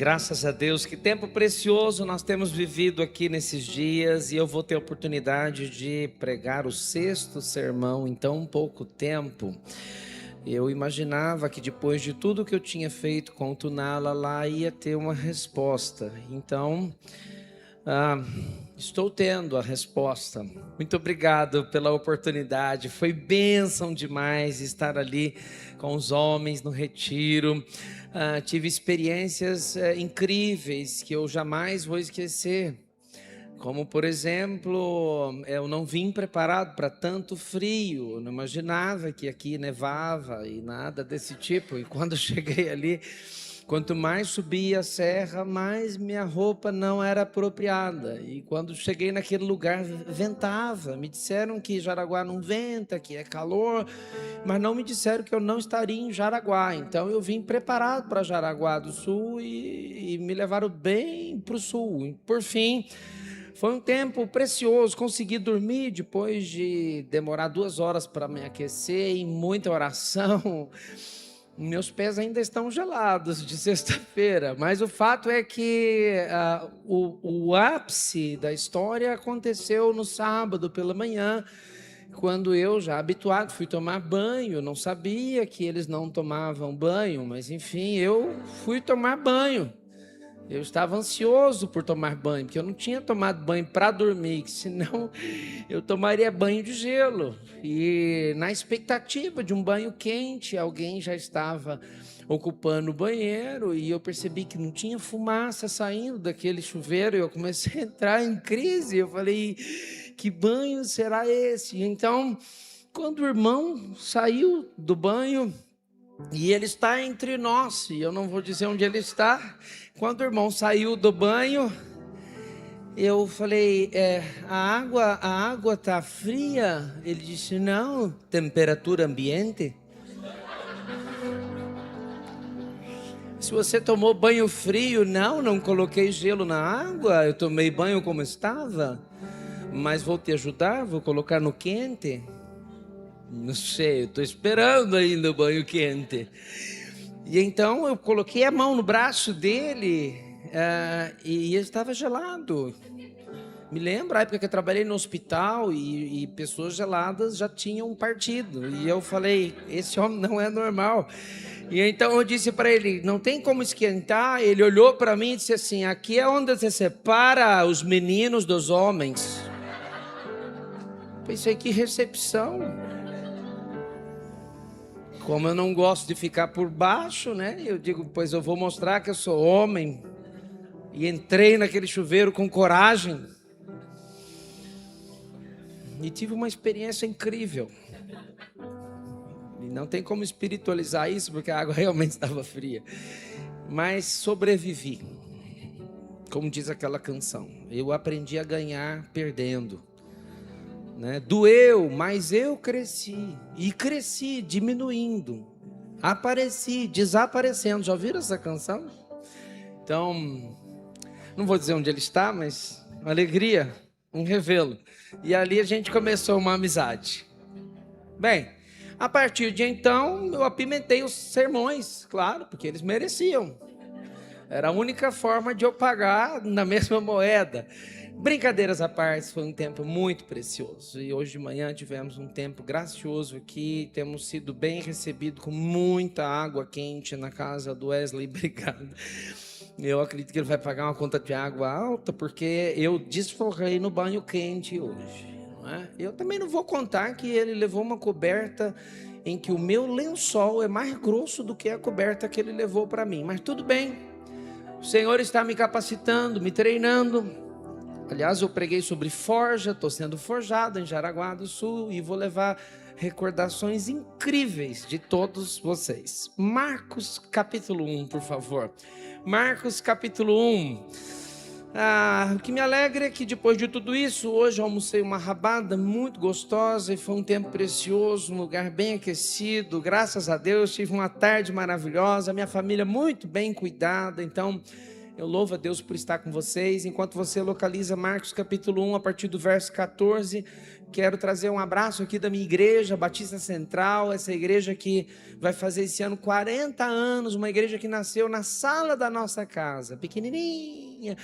Graças a Deus, que tempo precioso nós temos vivido aqui nesses dias, e eu vou ter a oportunidade de pregar o sexto sermão em tão pouco tempo. Eu imaginava que depois de tudo que eu tinha feito com o Tunala lá, ia ter uma resposta. Então, estou tendo a resposta. Muito obrigado pela oportunidade. Foi bênção demais estar ali com os homens no retiro. Tive experiências incríveis que eu jamais vou esquecer. Como, por exemplo, eu não vim preparado para tanto frio. Eu não imaginava que aqui nevava e nada desse tipo. E quando cheguei ali, quanto mais subia a serra, mais minha roupa não era apropriada. E quando cheguei naquele lugar, ventava. Me disseram que Jaraguá não venta, que é calor, mas não me disseram que eu não estaria em Jaraguá. Então eu vim preparado para Jaraguá do Sul e me levaram bem para o sul. E, por fim, foi um tempo precioso. Consegui dormir depois de demorar 2 horas para me aquecer e muita oração. Meus pés ainda estão gelados de sexta-feira, mas o fato é que o ápice da história aconteceu no sábado pela manhã, quando eu, já habituado, fui tomar banho. Não sabia que eles não tomavam banho, mas enfim, eu fui tomar banho. Eu estava ansioso por tomar banho, porque eu não tinha tomado banho para dormir, que senão eu tomaria banho de gelo. E na expectativa de um banho quente, alguém já estava ocupando o banheiro e eu percebi que não tinha fumaça saindo daquele chuveiro. E eu comecei a entrar em crise. Eu falei, que banho será esse? Então, quando o irmão saiu do banho, e ele está entre nós, e eu não vou dizer onde ele está. Quando o irmão saiu do banho, eu falei, a água está fria? Ele disse, não, temperatura ambiente. Se você tomou banho frio, não coloquei gelo na água, eu tomei banho como estava, mas vou te ajudar, vou colocar no quente. Não sei, eu estou esperando ainda o banho quente. E então eu coloquei a mão no braço dele e ele estava gelado. Me lembro a época que eu trabalhei no hospital e pessoas geladas já tinham partido. E eu falei, esse homem não é normal. E então eu disse para ele, não tem como esquentar. Ele olhou para mim e disse assim, aqui é onde se separa os meninos dos homens. Pensei, que recepção. Como eu não gosto de ficar por baixo, né? Eu digo, pois eu vou mostrar que eu sou homem. E entrei naquele chuveiro com coragem. E tive uma experiência incrível. E não tem como espiritualizar isso, porque a água realmente estava fria. Mas sobrevivi. Como diz aquela canção. Eu aprendi a ganhar perdendo. Doeu, mas eu cresci. E cresci diminuindo. Apareci, desaparecendo. Já ouviram essa canção? Então, não vou dizer onde ele está, mas uma alegria, um revelo. E ali a gente começou uma amizade. Bem, a partir de então, eu apimentei os sermões, claro, porque eles mereciam. Era a única forma de eu pagar na mesma moeda. Brincadeiras à parte, foi um tempo muito precioso. E hoje de manhã tivemos um tempo gracioso aqui. Temos sido bem recebidos com muita água quente na casa do Wesley. Obrigado. Eu acredito que ele vai pagar uma conta de água alta, porque eu desforrei no banho quente hoje. Eu também não vou contar que ele levou uma coberta em que o meu lençol é mais grosso do que a coberta que ele levou para mim. Mas tudo bem. O Senhor está me capacitando, me treinando. Aliás, eu preguei sobre forja, estou sendo forjado em Jaraguá do Sul e vou levar recordações incríveis de todos vocês. Marcos capítulo 1, por favor. Marcos capítulo 1. O que me alegra é que depois de tudo isso, hoje eu almocei uma rabada muito gostosa e foi um tempo precioso, um lugar bem aquecido. Graças a Deus, tive uma tarde maravilhosa, minha família muito bem cuidada. Então, Eu louvo a Deus por estar com vocês. Enquanto você localiza Marcos capítulo 1, a partir do verso 14, quero trazer um abraço aqui da minha igreja, Batista Central, essa igreja que vai fazer esse ano 40 anos, uma igreja que nasceu na sala da nossa casa, pequenininha,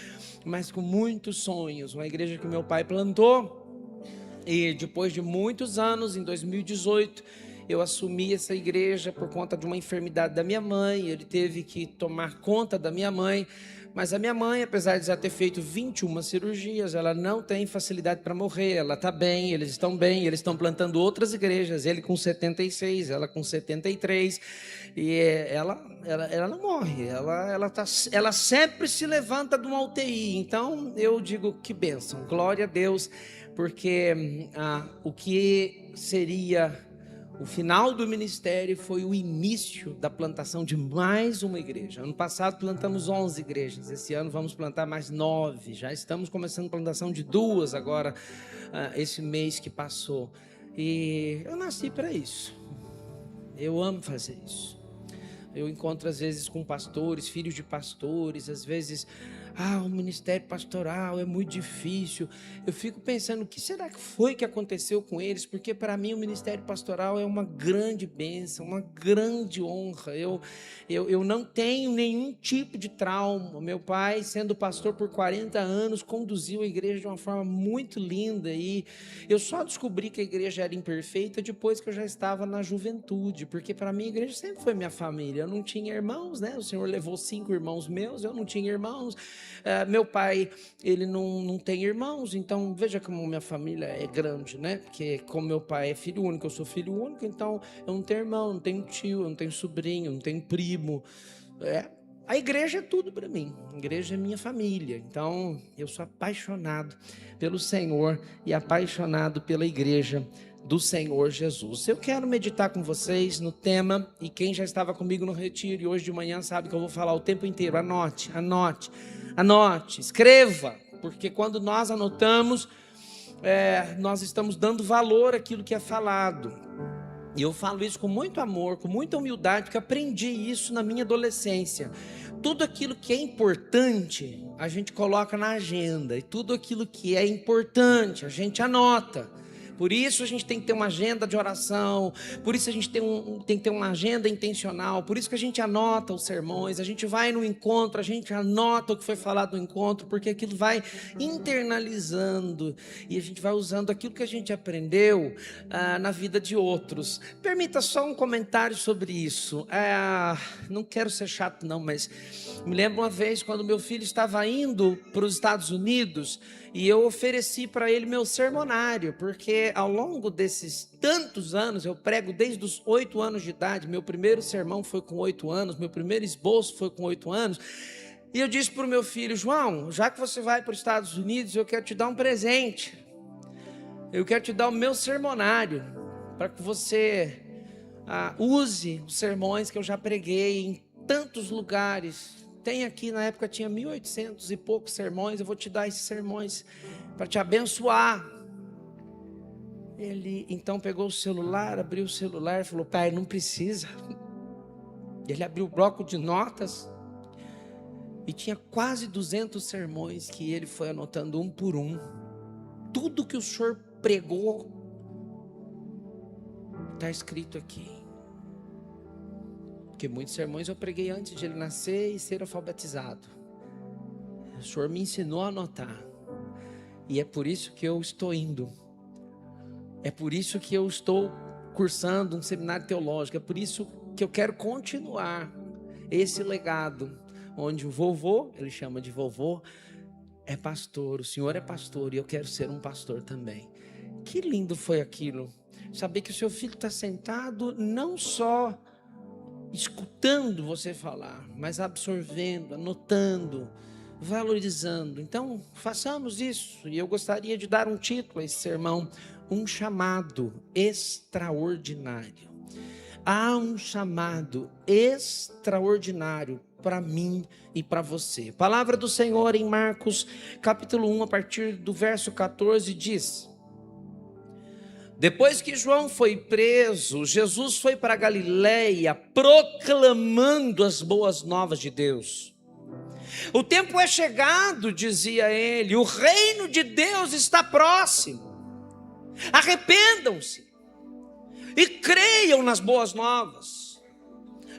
mas com muitos sonhos, uma igreja que meu pai plantou, e depois de muitos anos, em 2018, eu assumi essa igreja por conta de uma enfermidade da minha mãe. Ele teve que tomar conta da minha mãe, mas a minha mãe, apesar de já ter feito 21 cirurgias, ela não tem facilidade para morrer. Ela está bem, eles estão plantando outras igrejas, ele com 76, ela com 73, e ela não morre, ela sempre se levanta de uma UTI. Então eu digo, que bênção, glória a Deus, porque o que seria o final do ministério foi o início da plantação de mais uma igreja. Ano passado plantamos 11 igrejas, esse ano vamos plantar mais 9, já estamos começando a plantação de 2 agora, esse mês que passou, e eu nasci para isso, eu amo fazer isso. Eu encontro às vezes com pastores, filhos de pastores, às vezes, o ministério pastoral é muito difícil. Eu fico pensando, o que será que foi que aconteceu com eles? Porque para mim o ministério pastoral é uma grande bênção, uma grande honra. Eu não tenho nenhum tipo de trauma. Meu pai, sendo pastor por 40 anos, conduziu a igreja de uma forma muito linda, e eu só descobri que a igreja era imperfeita depois que eu já estava na juventude, porque para mim a igreja sempre foi minha família. Eu não tinha irmãos, né? O Senhor levou 5 irmãos meus, eu não tinha irmãos. Meu pai, ele não tem irmãos, então veja como minha família é grande, né? Porque como meu pai é filho único, eu sou filho único, então eu não tenho irmão, não tenho tio, eu não tenho sobrinho, não tenho primo. A igreja é tudo para mim, a igreja é minha família, então eu sou apaixonado pelo Senhor e apaixonado pela igreja do Senhor Jesus. Eu quero meditar com vocês no tema, e quem já estava comigo no retiro e hoje de manhã sabe que eu vou falar o tempo inteiro. Anote, escreva, porque quando nós anotamos, nós estamos dando valor àquilo que é falado. E eu falo isso com muito amor, com muita humildade, porque aprendi isso na minha adolescência. Tudo aquilo que é importante, a gente coloca na agenda, e tudo aquilo que é importante, a gente anota. Por isso a gente tem que ter uma agenda de oração, por isso a gente tem que ter uma agenda intencional, por isso que a gente anota os sermões, a gente vai no encontro, a gente anota o que foi falado no encontro, porque aquilo vai internalizando e a gente vai usando aquilo que a gente aprendeu na vida de outros. Permita só um comentário sobre isso. Não quero ser chato não, mas me lembro uma vez quando meu filho estava indo para os Estados Unidos, e eu ofereci para ele meu sermonário, porque ao longo desses tantos anos, eu prego desde os 8 anos de idade, meu primeiro sermão foi com 8 anos, meu primeiro esboço foi com 8 anos, e eu disse para o meu filho: João, já que você vai para os Estados Unidos, eu quero te dar um presente, eu quero te dar o meu sermonário, para que você use os sermões que eu já preguei em tantos lugares. Tem aqui, na época tinha 1.800 e poucos sermões, eu vou te dar esses sermões para te abençoar. Ele então pegou o celular, abriu o celular e falou: pai, não precisa. Ele abriu o bloco de notas e tinha quase 200 sermões que ele foi anotando um por um. Tudo que o senhor pregou está escrito aqui. Porque muitos sermões eu preguei antes de ele nascer e ser alfabetizado. O Senhor me ensinou a anotar. E é por isso que eu estou indo. É por isso que eu estou cursando um seminário teológico. É por isso que eu quero continuar esse legado. Onde o vovô, ele chama de vovô, é pastor. O senhor é pastor e eu quero ser um pastor também. Que lindo foi aquilo. Saber que o seu filho está sentado não só escutando você falar, mas absorvendo, anotando, valorizando. Então, façamos isso. E eu gostaria de dar um título a esse sermão: um chamado extraordinário. Há um chamado extraordinário para mim e para você. Palavra do Senhor em Marcos, capítulo 1, a partir do verso 14, diz: depois que João foi preso, Jesus foi para Galiléia proclamando as boas novas de Deus. O tempo é chegado, dizia ele, o reino de Deus está próximo. Arrependam-se e creiam nas boas novas.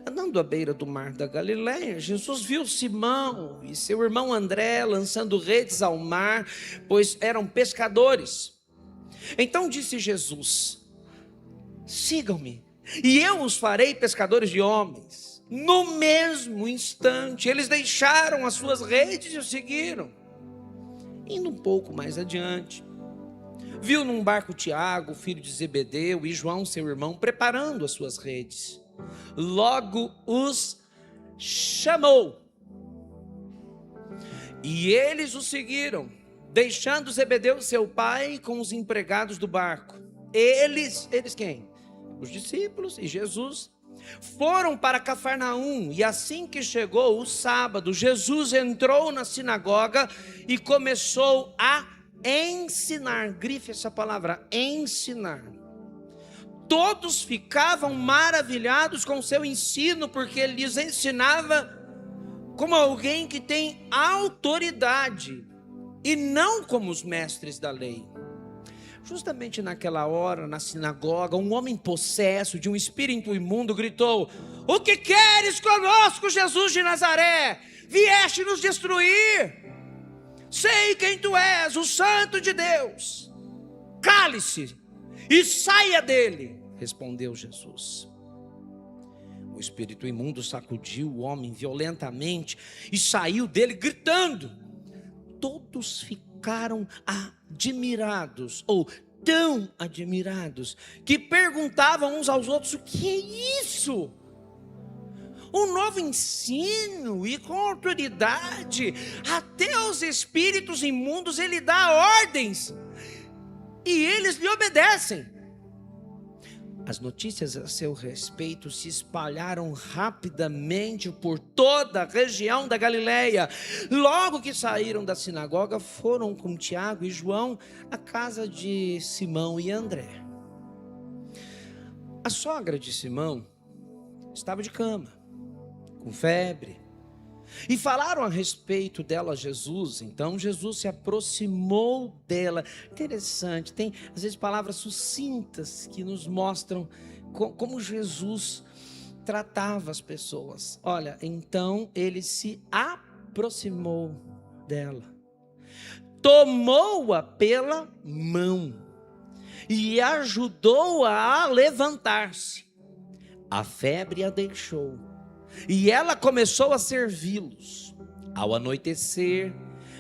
Andando à beira do mar da Galileia, Jesus viu Simão e seu irmão André lançando redes ao mar, pois eram pescadores. Então disse Jesus: sigam-me, e eu os farei pescadores de homens. No mesmo instante, eles deixaram as suas redes e o seguiram. Indo um pouco mais adiante, viu num barco Tiago, filho de Zebedeu, e João, seu irmão, preparando as suas redes. Logo os chamou, e eles o seguiram, deixando Zebedeu, seu pai, com os empregados do barco. Eles quem? Os discípulos e Jesus foram para Cafarnaum, e assim que chegou o sábado, Jesus entrou na sinagoga e começou a ensinar. Grife essa palavra, ensinar. Todos ficavam maravilhados com seu ensino, porque ele lhes ensinava como alguém que tem autoridade e não como os mestres da lei. Justamente naquela hora, na sinagoga, um homem possesso de um espírito imundo gritou: o que queres conosco, Jesus de Nazaré? Vieste nos destruir? Sei quem tu és, o Santo de Deus. Cale-se e saia dele, respondeu Jesus. O espírito imundo sacudiu o homem violentamente e saiu dele gritando. Todos ficaram admirados, ou tão admirados, que perguntavam uns aos outros: o que é isso? Um novo ensino e com autoridade, até aos espíritos imundos ele dá ordens, e eles lhe obedecem. As notícias a seu respeito se espalharam rapidamente por toda a região da Galileia. Logo que saíram da sinagoga, foram com Tiago e João à casa de Simão e André. A sogra de Simão estava de cama, com febre, e falaram a respeito dela a Jesus. Então Jesus se aproximou dela. Interessante, tem às vezes palavras sucintas que nos mostram como Jesus tratava as pessoas. Olha, então ele se aproximou dela, tomou-a pela mão e ajudou-a a levantar-se. A febre a deixou e ela começou a servi-los. Ao anoitecer,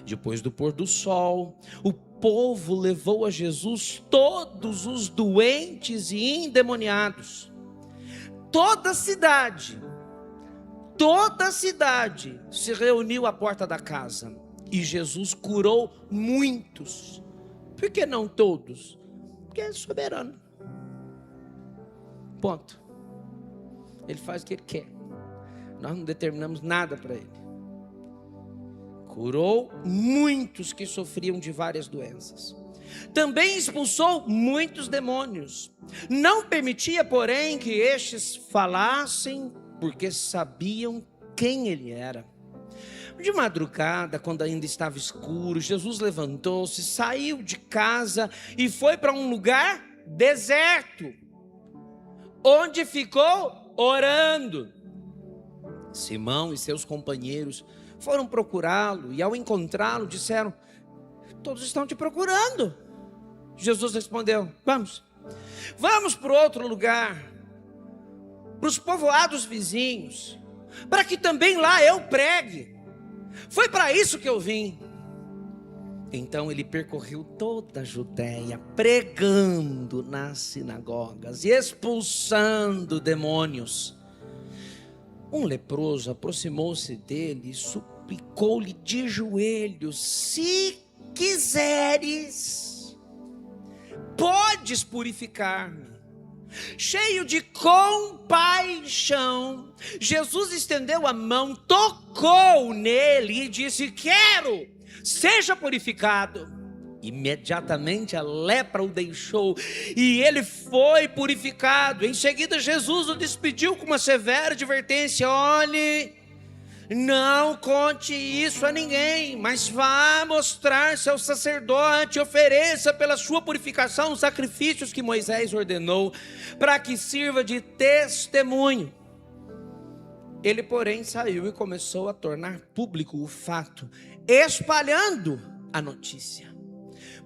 depois do pôr do sol, o povo levou a Jesus todos os doentes e endemoniados. Toda a cidade se reuniu à porta da casa, e Jesus curou muitos. Por que não todos? Porque é soberano. Ponto. Ele faz o que ele quer. Nós não determinamos nada para ele. Curou muitos que sofriam de várias doenças. Também expulsou muitos demônios. Não permitia, porém, que estes falassem, porque sabiam quem ele era. De madrugada, quando ainda estava escuro, Jesus levantou-se, saiu de casa e foi para um lugar deserto, onde ficou orando. Simão e seus companheiros foram procurá-lo, e ao encontrá-lo disseram: todos estão te procurando. Jesus respondeu: vamos para outro lugar, para os povoados vizinhos, para que também lá eu pregue. Foi para isso que eu vim. Então ele percorreu toda a Judéia, pregando nas sinagogas e expulsando demônios. Um leproso aproximou-se dele e suplicou-lhe de joelhos: se quiseres, podes purificar-me. Cheio de compaixão, Jesus estendeu a mão, tocou nele e disse: quero, seja purificado. Imediatamente a lepra o deixou e ele foi purificado. Em seguida Jesus o despediu com uma severa advertência: olhe, Não conte isso a ninguém, mas vá mostrar-se ao sacerdote, ofereça pela sua purificação os sacrifícios que Moisés ordenou, para que sirva de testemunho. Ele, porém, saiu e começou a tornar público o fato, espalhando a notícia.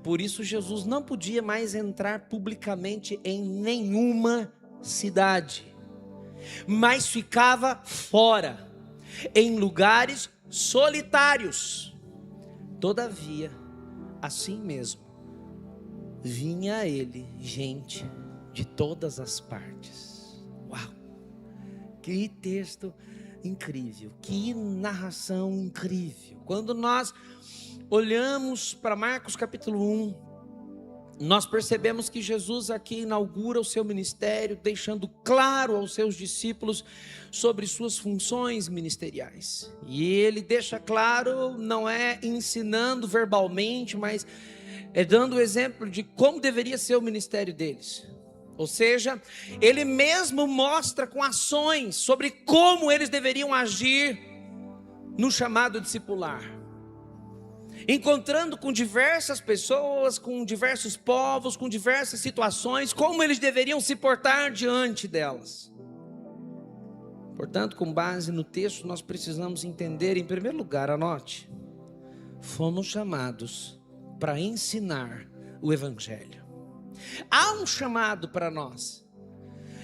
Por isso Jesus não podia mais entrar publicamente em nenhuma cidade, mas ficava fora, em lugares solitários. Todavia, assim mesmo, vinha a ele gente de todas as partes. Uau! Que texto incrível, que narração incrível. Quando nós olhamos para Marcos capítulo 1, nós percebemos que Jesus aqui inaugura o seu ministério, deixando claro aos seus discípulos sobre suas funções ministeriais. E ele deixa claro, não é ensinando verbalmente, mas é dando o exemplo de como deveria ser o ministério deles. Ou seja, ele mesmo mostra com ações sobre como eles deveriam agir no chamado discipular. Encontrando com diversas pessoas, com diversos povos, com diversas situações, como eles deveriam se portar diante delas. Portanto, com base no texto, nós precisamos entender, em primeiro lugar, anote, fomos chamados para ensinar o Evangelho. Há um chamado para nós.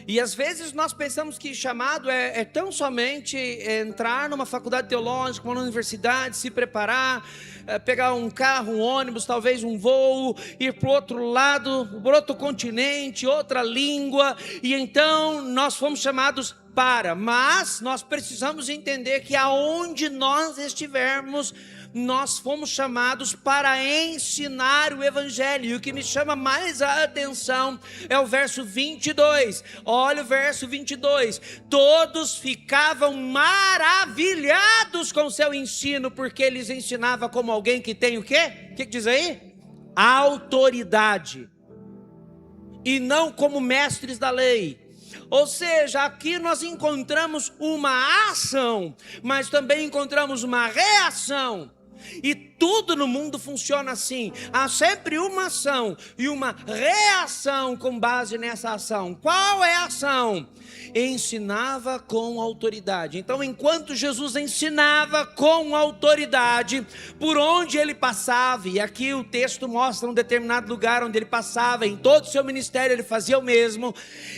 E às vezes nós pensamos que chamado é tão somente entrar numa faculdade teológica, uma universidade, se preparar, pegar um carro, um ônibus, talvez um voo, ir para o outro lado, para outro continente, outra língua, e então nós fomos chamados para. Mas nós precisamos entender que aonde nós estivermos, nós fomos chamados para ensinar o Evangelho. E o que me chama mais a atenção é o verso 22. Olha o verso 22. Todos ficavam maravilhados com o seu ensino, porque ele lhes ensinava como alguém que tem o quê? O que diz aí? Autoridade. E não como mestres da lei. Ou seja, aqui nós encontramos uma ação, mas também encontramos uma reação. E tudo no mundo funciona assim. Há sempre uma ação e uma reação com base nessa ação. Qual é a ação? Ensinava com autoridade. Então, enquanto Jesus ensinava com autoridade, por onde ele passava, e aqui o texto mostra um determinado lugar onde ele passava, em todo o seu ministério ele fazia o mesmo.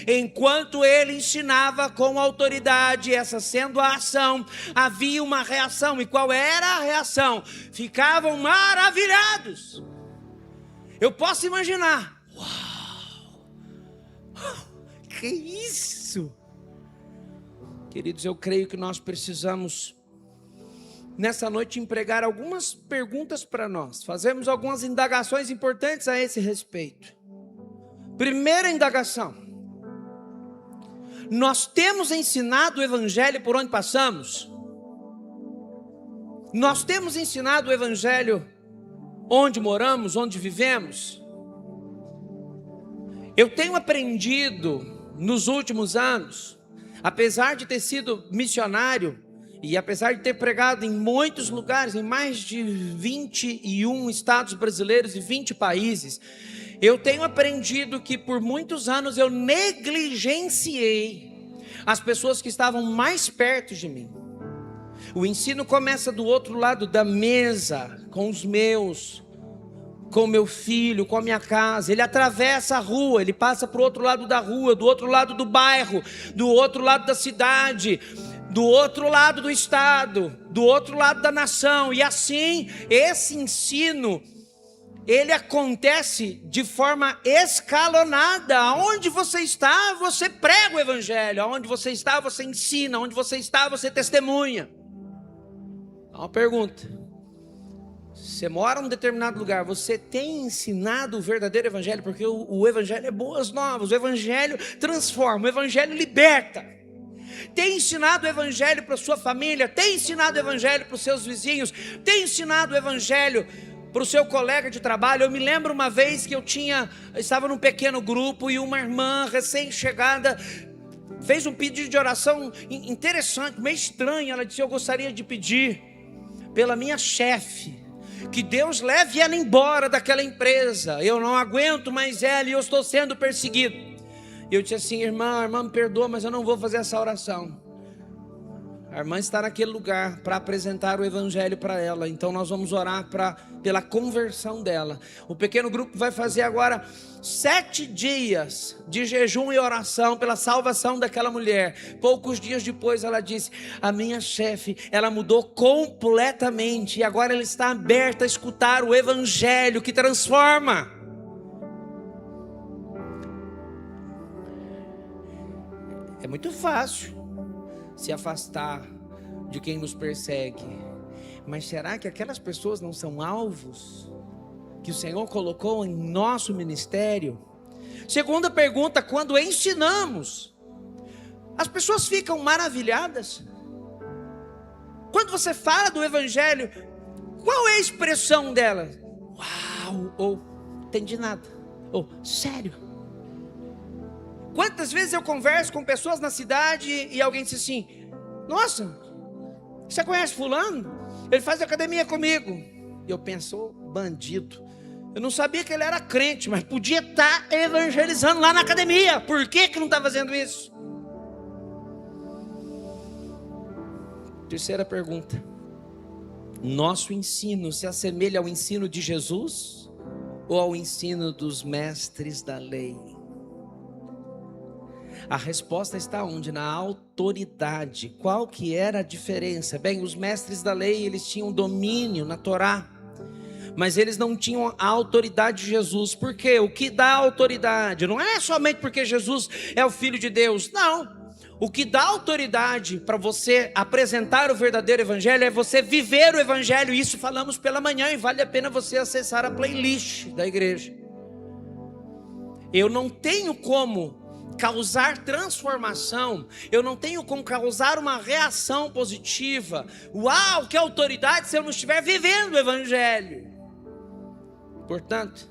Enquanto ele ensinava com autoridade, essa sendo a ação, havia uma reação. E qual era a reação? Ficavam maravilhados. Eu posso imaginar. Uau! Que isso? Queridos, eu creio que nós precisamos nessa noite empregar algumas perguntas para nós. Fazemos algumas indagações importantes a esse respeito. Primeira indagação: nós temos ensinado o Evangelho por onde passamos? Nós temos ensinado o Evangelho onde moramos, onde vivemos? Eu tenho aprendido nos últimos anos, apesar de ter sido missionário e apesar de ter pregado em muitos lugares, em mais de 21 estados brasileiros e 20 países, eu tenho aprendido que por muitos anos eu negligenciei as pessoas que estavam mais perto de mim. O ensino começa do outro lado da mesa, com os meus, com meu filho, com a minha casa. Ele atravessa a rua, ele passa para o outro lado da rua, do outro lado do bairro, do outro lado da cidade, do outro lado do estado, do outro lado da nação. E assim, esse ensino, ele acontece de forma escalonada. Aonde você está, você prega o Evangelho. Aonde você está, você ensina. Aonde você está, você testemunha. Uma pergunta: você mora num determinado lugar, você tem ensinado o verdadeiro Evangelho? Porque o Evangelho é boas novas, o Evangelho transforma, o Evangelho liberta. Tem ensinado o Evangelho para a sua família? Tem ensinado o Evangelho para os seus vizinhos? Tem ensinado o Evangelho para o seu colega de trabalho? Eu me lembro uma vez que eu estava num pequeno grupo e uma irmã recém-chegada fez um pedido de oração interessante, meio estranho. Ela disse: eu gostaria de pedir pela minha chefe, que Deus leve ela embora daquela empresa. Eu não aguento mais ela e eu estou sendo perseguido. E eu disse assim: irmã me perdoa, mas eu não vou fazer essa oração. A irmã está naquele lugar para apresentar o evangelho para ela. Então nós vamos orar pela conversão dela. O pequeno grupo vai fazer agora 7 dias de jejum e oração pela salvação daquela mulher. Poucos dias depois ela disse: a minha chefe, ela mudou completamente, e agora ela está aberta a escutar o evangelho que transforma. É muito fácil se afastar de quem nos persegue, mas será que aquelas pessoas não são alvos que o Senhor colocou em nosso ministério? Segunda pergunta: quando ensinamos, as pessoas ficam maravilhadas? Quando você fala do evangelho, qual é a expressão dela? Uau, ou entendi nada, ou sério? Quantas vezes eu converso com pessoas na cidade e alguém diz assim: nossa, você conhece fulano? Ele faz academia comigo. E eu penso: bandido. Eu não sabia que ele era crente, mas podia estar evangelizando lá na academia. Por que não está fazendo isso? Terceira pergunta: nosso ensino se assemelha ao ensino de Jesus ou ao ensino dos mestres da lei? A resposta está onde? Na autoridade. Qual que era a diferença? Bem, os mestres da lei, eles tinham domínio na Torá, mas eles não tinham a autoridade de Jesus. Por quê? O que dá autoridade não é somente porque Jesus é o Filho de Deus, não. O que dá autoridade para você apresentar o verdadeiro evangelho é você viver o evangelho. Isso falamos pela manhã, e vale a pena você acessar a playlist da igreja. Eu não tenho como causar transformação, eu não tenho como causar uma reação positiva. Uau, que autoridade, se eu não estiver vivendo o evangelho. Portanto,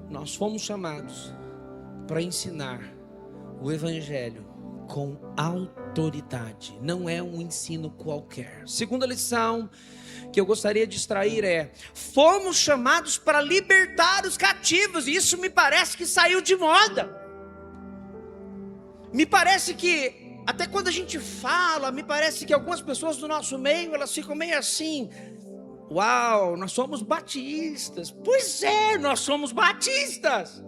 nós fomos chamados para ensinar o evangelho com autoridade, não é um ensino qualquer. Segunda lição que eu gostaria de extrair é: fomos chamados para libertar os cativos. E isso me parece que saiu de moda. Me parece que, até quando a gente fala, me parece que algumas pessoas do nosso meio, elas ficam meio assim: uau, nós somos batistas. Pois é, nós somos batistas.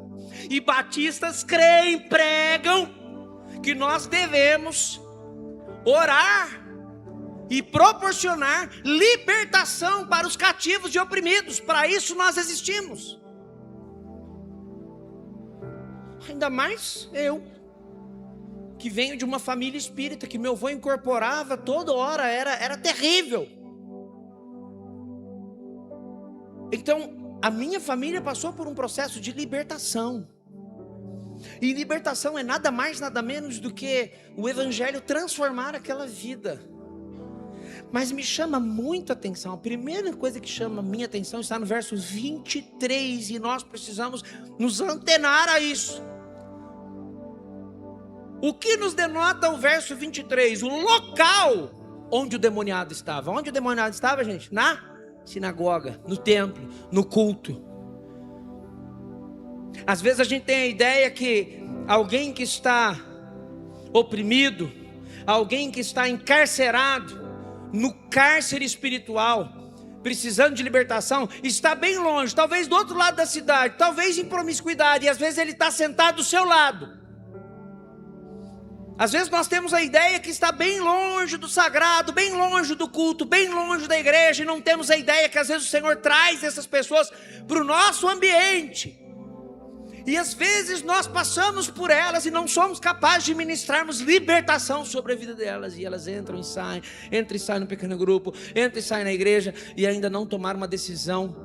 E batistas creem, pregam que nós devemos orar e proporcionar libertação para os cativos e oprimidos. Para isso nós existimos. Ainda mais eu, que venho de uma família espírita, que meu avô incorporava toda hora, era terrível. Então, a minha família passou por um processo de libertação. E libertação é nada mais, nada menos do que o evangelho transformar aquela vida. Mas me chama muito a atenção, a primeira coisa que chama a minha atenção está no verso 23, e nós precisamos nos antenar a isso. O que nos denota o verso 23? O local onde o demoniado estava. Onde o demoniado estava, gente? Na sinagoga, no templo, no culto. Às vezes a gente tem a ideia que alguém que está oprimido, alguém que está encarcerado no cárcere espiritual, precisando de libertação, está bem longe, talvez do outro lado da cidade, talvez em promiscuidade, e às vezes ele está sentado do seu lado. Às vezes nós temos a ideia que está bem longe do sagrado, bem longe do culto, bem longe da igreja, e não temos a ideia que às vezes o Senhor traz essas pessoas para o nosso ambiente. E às vezes nós passamos por elas e não somos capazes de ministrarmos libertação sobre a vida delas. E elas entram e saem no pequeno grupo, entram e saem na igreja, e ainda não tomaram uma decisão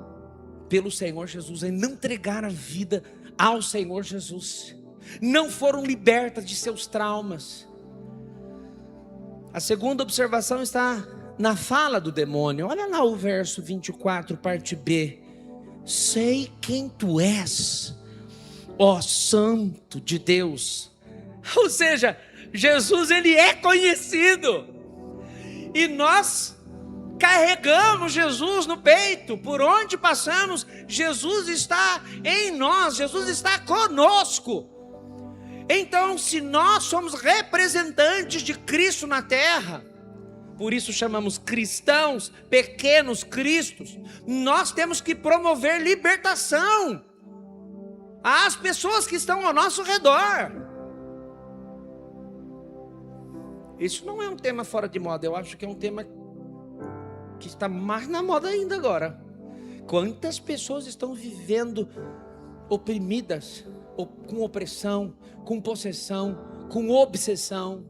pelo Senhor Jesus, em não entregar a vida ao Senhor Jesus. Não foram libertas de seus traumas. A segunda observação está na fala do demônio. Olha lá o verso 24, parte B. Sei quem tu és, ó Santo de Deus. Ou seja, Jesus ele é conhecido. E nós carregamos Jesus no peito. Por onde passamos, Jesus está em nós, Jesus está conosco. Então, se nós somos representantes de Cristo na terra, por isso chamamos cristãos, pequenos cristos, nós temos que promover libertação às pessoas que estão ao nosso redor. Isso não é um tema fora de moda, eu acho que é um tema que está mais na moda ainda agora. Quantas pessoas estão vivendo oprimidas, com opressão, com possessão, com obsessão.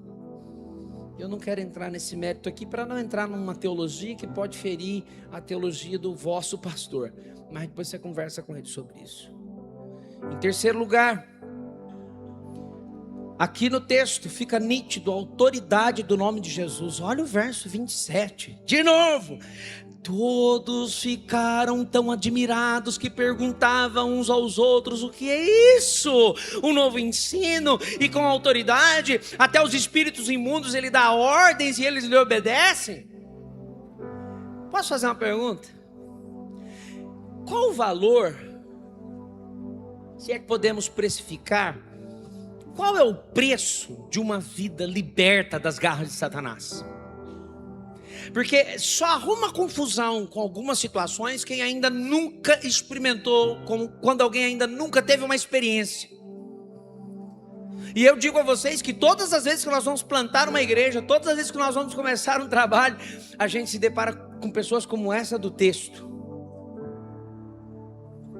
Eu não quero entrar nesse mérito aqui para não entrar numa teologia que pode ferir a teologia do vosso pastor, mas depois você conversa com ele sobre isso. Em terceiro lugar, aqui no texto fica nítido a autoridade do nome de Jesus. Olha o verso 27, de novo. Todos ficaram tão admirados que perguntavam uns aos outros: o que é isso? Um novo ensino, e com autoridade, até os espíritos imundos ele dá ordens e eles lhe obedecem? Posso fazer uma pergunta? Qual o valor, se é que podemos precificar, qual é o preço de uma vida liberta das garras de Satanás? Porque só arruma confusão com algumas situações quem ainda nunca experimentou, como quando alguém ainda nunca teve uma experiência. E eu digo a vocês que todas as vezes que nós vamos plantar uma igreja, todas as vezes que nós vamos começar um trabalho, a gente se depara com pessoas como essa do texto.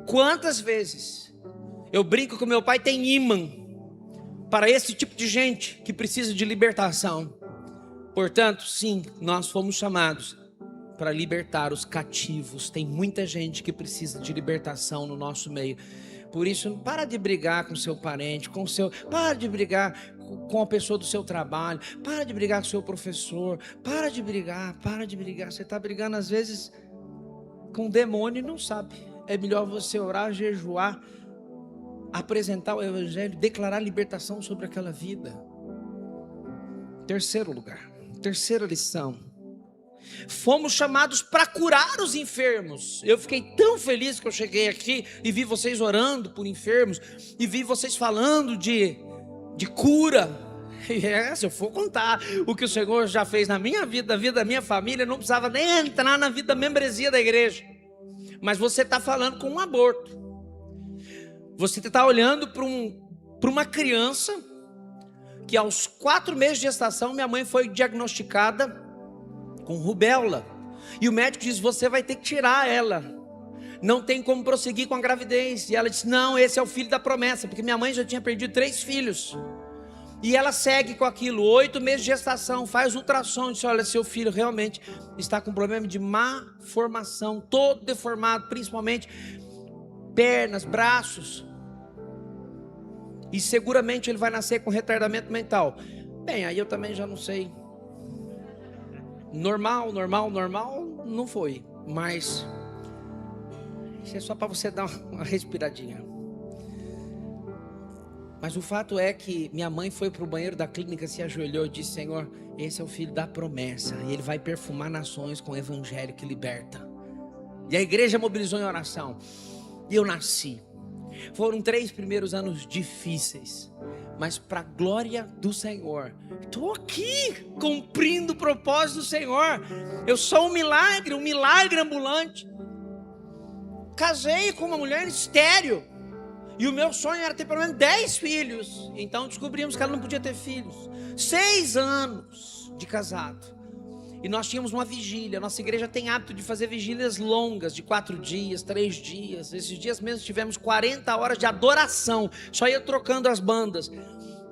Quantas vezes eu brinco que o meu pai tem imã para esse tipo de gente que precisa de libertação. Portanto, sim, nós fomos chamados para libertar os cativos. Tem muita gente que precisa de libertação no nosso meio. Por isso, para de brigar com seu parente, para de brigar com a pessoa do seu trabalho, para de brigar com o seu professor, para de brigar. Você está brigando às vezes com o demônio e não sabe. É melhor você orar, jejuar, apresentar o evangelho, declarar libertação sobre aquela vida. Terceiro lugar. Terceira lição: fomos chamados para curar os enfermos. Eu fiquei tão feliz que eu cheguei aqui e vi vocês orando por enfermos, e vi vocês falando de cura. Se eu for contar o que o Senhor já fez na minha vida, na vida da minha família, não precisava nem entrar na vida da membresia da igreja. Mas você está falando com um aborto, você está olhando para uma criança que aos 4 meses de gestação, minha mãe foi diagnosticada com rubéola. E o médico diz: você vai ter que tirar ela. Não tem como prosseguir com a gravidez. E ela disse: não, esse é o filho da promessa. Porque minha mãe já tinha perdido 3 filhos. E ela segue com aquilo, 8 meses de gestação, faz ultrassom e diz: olha, seu filho realmente está com problema de má formação, todo deformado, principalmente pernas, braços. E seguramente ele vai nascer com retardamento mental. Bem, aí eu também já não sei. Normal, não foi. Mas isso é só para você dar uma respiradinha. Mas o fato é que minha mãe foi para o banheiro da clínica, se ajoelhou e disse: Senhor, esse é o filho da promessa. E ele vai perfumar nações com o evangelho que liberta. E a igreja mobilizou em oração. E eu nasci. Foram 3 primeiros anos difíceis, mas para a glória do Senhor, estou aqui cumprindo o propósito do Senhor. Eu sou um milagre ambulante. Casei com uma mulher estéril, e o meu sonho era ter pelo menos 10 filhos. Então descobrimos que ela não podia ter filhos. 6 anos de casado, e nós tínhamos uma vigília. Nossa igreja tem hábito de fazer vigílias longas, de 4 dias, 3 dias. Esses dias mesmo tivemos 40 horas de adoração, só ia trocando as bandas.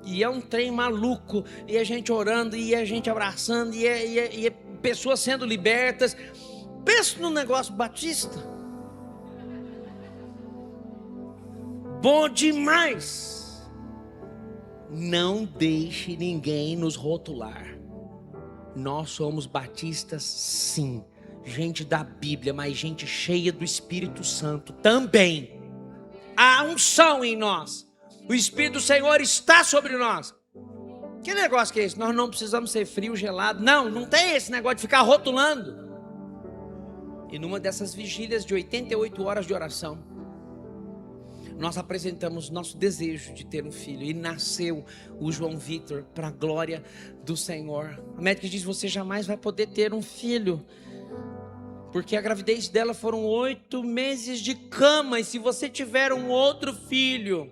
E é um trem maluco, e a gente orando, e a gente abraçando, e pessoas sendo libertas. Pensa num negócio batista. Bom demais. Não deixe ninguém nos rotular. Nós somos batistas, sim, gente da Bíblia, mas gente cheia do Espírito Santo também. Há unção em nós, o Espírito do Senhor está sobre nós, Que negócio que é esse? Nós não precisamos ser frio, gelado. Não tem esse negócio de ficar rotulando. E numa dessas vigílias de 88 horas de oração, nós apresentamos nosso desejo de ter um filho. E nasceu o João Vitor, para a glória do Senhor. A médica diz: você jamais vai poder ter um filho, porque a gravidez dela foram 8 meses de cama. E se você tiver um outro filho,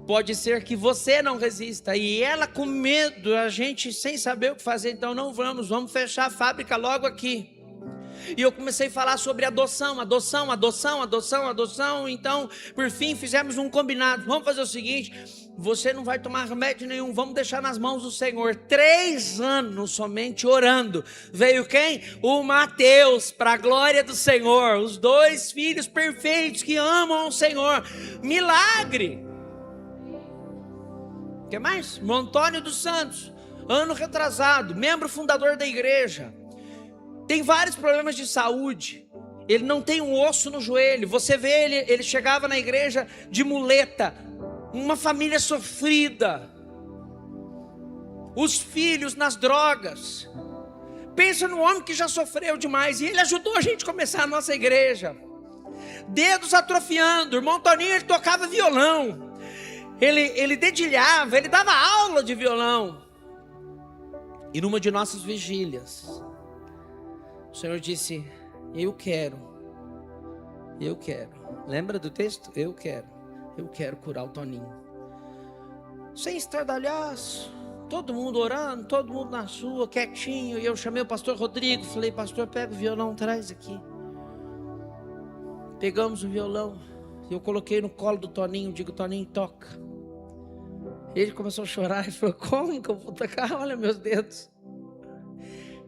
pode ser que você não resista. E ela com medo, a gente sem saber o que fazer. Então não vamos fechar a fábrica logo aqui. E eu comecei a falar sobre adoção. Então, por fim, fizemos um combinado. Vamos fazer o seguinte: você não vai tomar remédio nenhum, vamos deixar nas mãos do Senhor. 3 anos somente orando. Veio quem? O Mateus, para a glória do Senhor. Os 2 filhos perfeitos que amam o Senhor. Milagre. O que mais? O Antônio dos Santos, ano retrasado, membro fundador da igreja. Tem vários problemas de saúde. Ele não tem um osso no joelho. Você vê ele chegava na igreja de muleta. Uma família sofrida. Os filhos nas drogas. Pensa no homem que já sofreu demais. E ele ajudou a gente a começar a nossa igreja. Dedos atrofiando. O irmão Toninho, ele tocava violão. Ele dedilhava. Ele dava aula de violão. E numa de nossas vigílias, o Senhor disse: eu quero. Lembra do texto? Eu quero curar o Toninho. Sem estardalhaço, todo mundo orando, todo mundo na sua, quietinho. E eu chamei o pastor Rodrigo, falei: pastor, pega o violão, traz aqui. Pegamos o violão, eu coloquei no colo do Toninho, digo: Toninho, toca. Ele começou a chorar e falou: como que eu vou tocar? Olha meus dedos.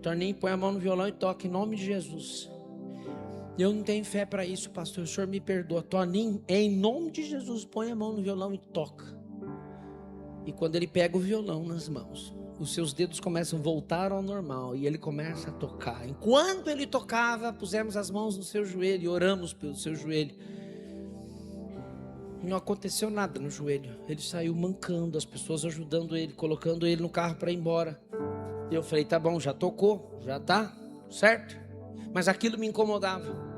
Toninho, põe a mão no violão e toca em nome de Jesus. Eu não tenho fé para isso, pastor, o senhor me perdoa. Toninho, em nome de Jesus, põe a mão no violão e toca. E quando ele pega o violão nas mãos, os seus dedos começam a voltar ao normal e ele começa a tocar. Enquanto ele tocava, pusemos as mãos no seu joelho e oramos pelo seu joelho. Não aconteceu nada no joelho. Ele saiu mancando, as pessoas ajudando ele, colocando ele no carro para ir embora. E eu falei: tá bom, já tocou, já tá certo. Mas aquilo me incomodava.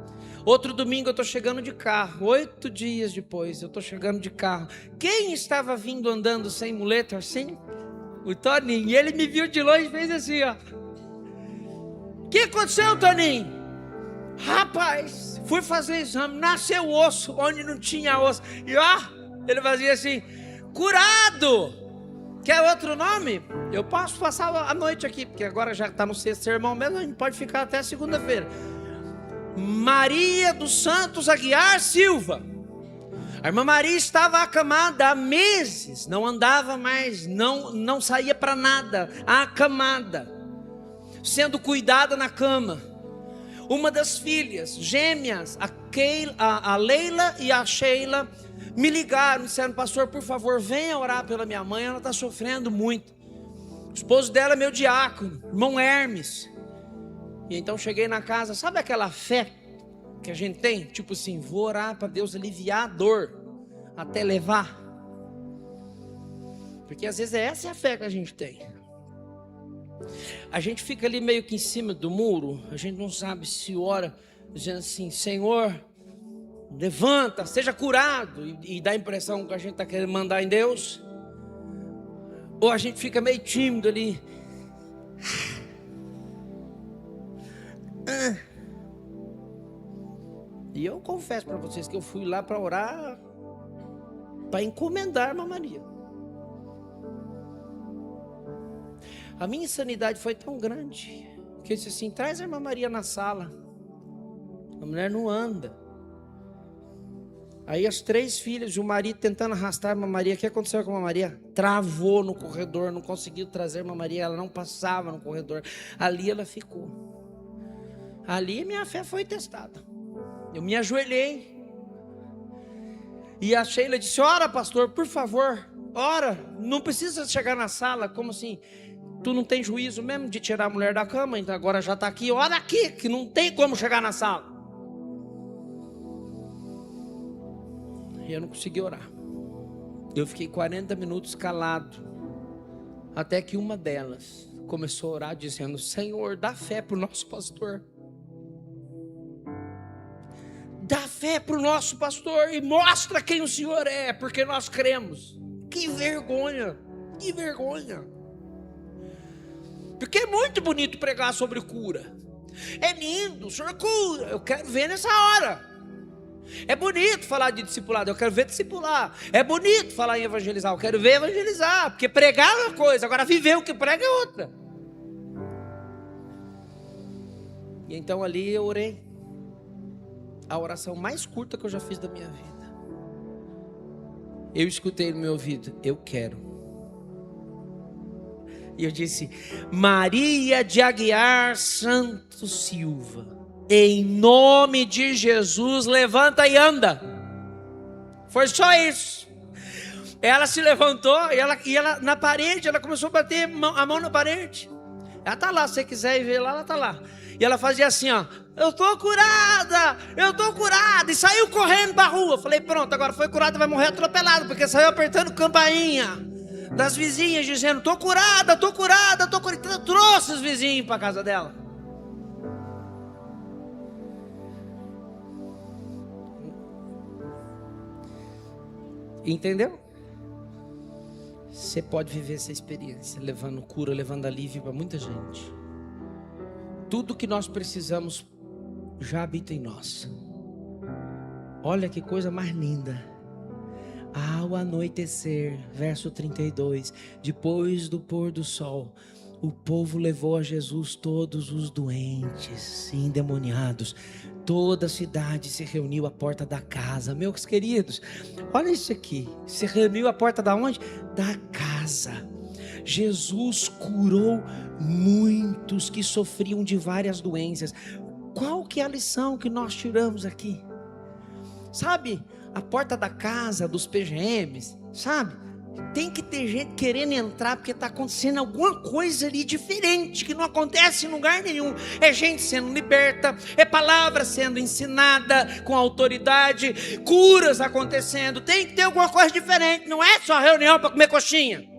Outro domingo eu estou chegando de carro, 8 dias depois eu estou chegando de carro. Quem estava vindo andando sem muleta assim? O Toninho. E ele me viu de longe e fez assim, ó. O que aconteceu, Toninho? Rapaz, fui fazer exame, nasceu osso onde não tinha osso. E ó, ele fazia assim: curado. Quer outro nome? Eu posso passar a noite aqui, porque agora já está no 6º sermão mesmo, a gente pode ficar até segunda-feira. Maria dos Santos Aguiar Silva. A irmã Maria estava acamada há meses, não andava mais, não saía para nada, acamada, sendo cuidada na cama. Uma das filhas, gêmeas, a Leila e a Sheila, me ligaram, disseram: pastor, por favor, venha orar pela minha mãe, ela está sofrendo muito. O esposo dela é meu diácono, irmão Hermes. E então cheguei na casa, sabe aquela fé que a gente tem? Tipo assim, vou orar para Deus aliviar a dor, até levar. Porque às vezes essa é a fé que a gente tem. A gente fica ali meio que em cima do muro, a gente não sabe se ora, dizendo assim: Senhor, levanta, seja curado, e dá a impressão que a gente está querendo mandar em Deus. Ou a gente fica meio tímido ali. E eu confesso para vocês que eu fui lá para orar, para encomendar a irmã Maria. A minha insanidade foi tão grande que eu disse assim: traz a irmã Maria na sala. A mulher não anda. Aí as 3 filhas, o marido tentando arrastar a irmã Maria. O que aconteceu com a irmã Maria? Travou no corredor, não conseguiu trazer a irmã Maria, ela não passava no corredor. Ali ela ficou. Ali minha fé foi testada. Eu me ajoelhei. E a Sheila disse: ora, pastor, por favor, ora, não precisa chegar na sala. Como assim? Tu não tem juízo mesmo de tirar a mulher da cama? Então agora já está aqui, ora aqui, que não tem como chegar na sala. E eu não consegui orar. Eu fiquei 40 minutos calado, Até que uma delas começou a orar dizendo: Senhor, dá fé para o nosso pastor. Dá fé para o nosso pastor e mostra quem o Senhor é, porque nós cremos. Que vergonha, que vergonha. Porque é muito bonito pregar sobre cura. É lindo, o Senhor cura, eu quero ver nessa hora. É bonito falar de discipulado, eu quero ver discipular. É bonito falar em evangelizar, eu quero ver evangelizar. Porque pregar é uma coisa, agora viver o que prega é outra. E então ali eu orei. A oração mais curta que eu já fiz da minha vida. Eu escutei no meu ouvido: eu quero. E eu disse: Maria de Aguiar Santos Silva, em nome de Jesus, levanta e anda. Foi só isso. Ela se levantou e ela na parede, ela começou a bater a mão na parede. Ela está lá, se você quiser ir ver lá, ela está lá. E ela fazia assim, ó: eu estou curada, e saiu correndo para a rua. Falei: pronto, agora foi curada, vai morrer atropelada, porque saiu apertando campainha das vizinhas, dizendo: estou curada, estou curada, estou curada. Trouxe os vizinhos para a casa dela. Entendeu? Você pode viver essa experiência, levando cura, levando alívio para muita gente. Tudo que nós precisamos já habita em nós. Olha que coisa mais linda. Ao anoitecer, verso 32, depois do pôr do sol, o povo levou a Jesus todos os doentes e endemoniados. Toda a cidade se reuniu à porta da casa. Meus queridos, olha isso aqui. Se reuniu à porta da onde? Da casa. Jesus curou muitos que sofriam de várias doenças. Qual que é a lição que nós tiramos aqui? Sabe, a porta da casa, dos PGMs, sabe? Tem que ter gente querendo entrar, porque está acontecendo alguma coisa ali diferente, que não acontece em lugar nenhum. É gente sendo liberta, é palavra sendo ensinada com autoridade, curas acontecendo. Tem que ter alguma coisa diferente, não é só reunião para comer coxinha.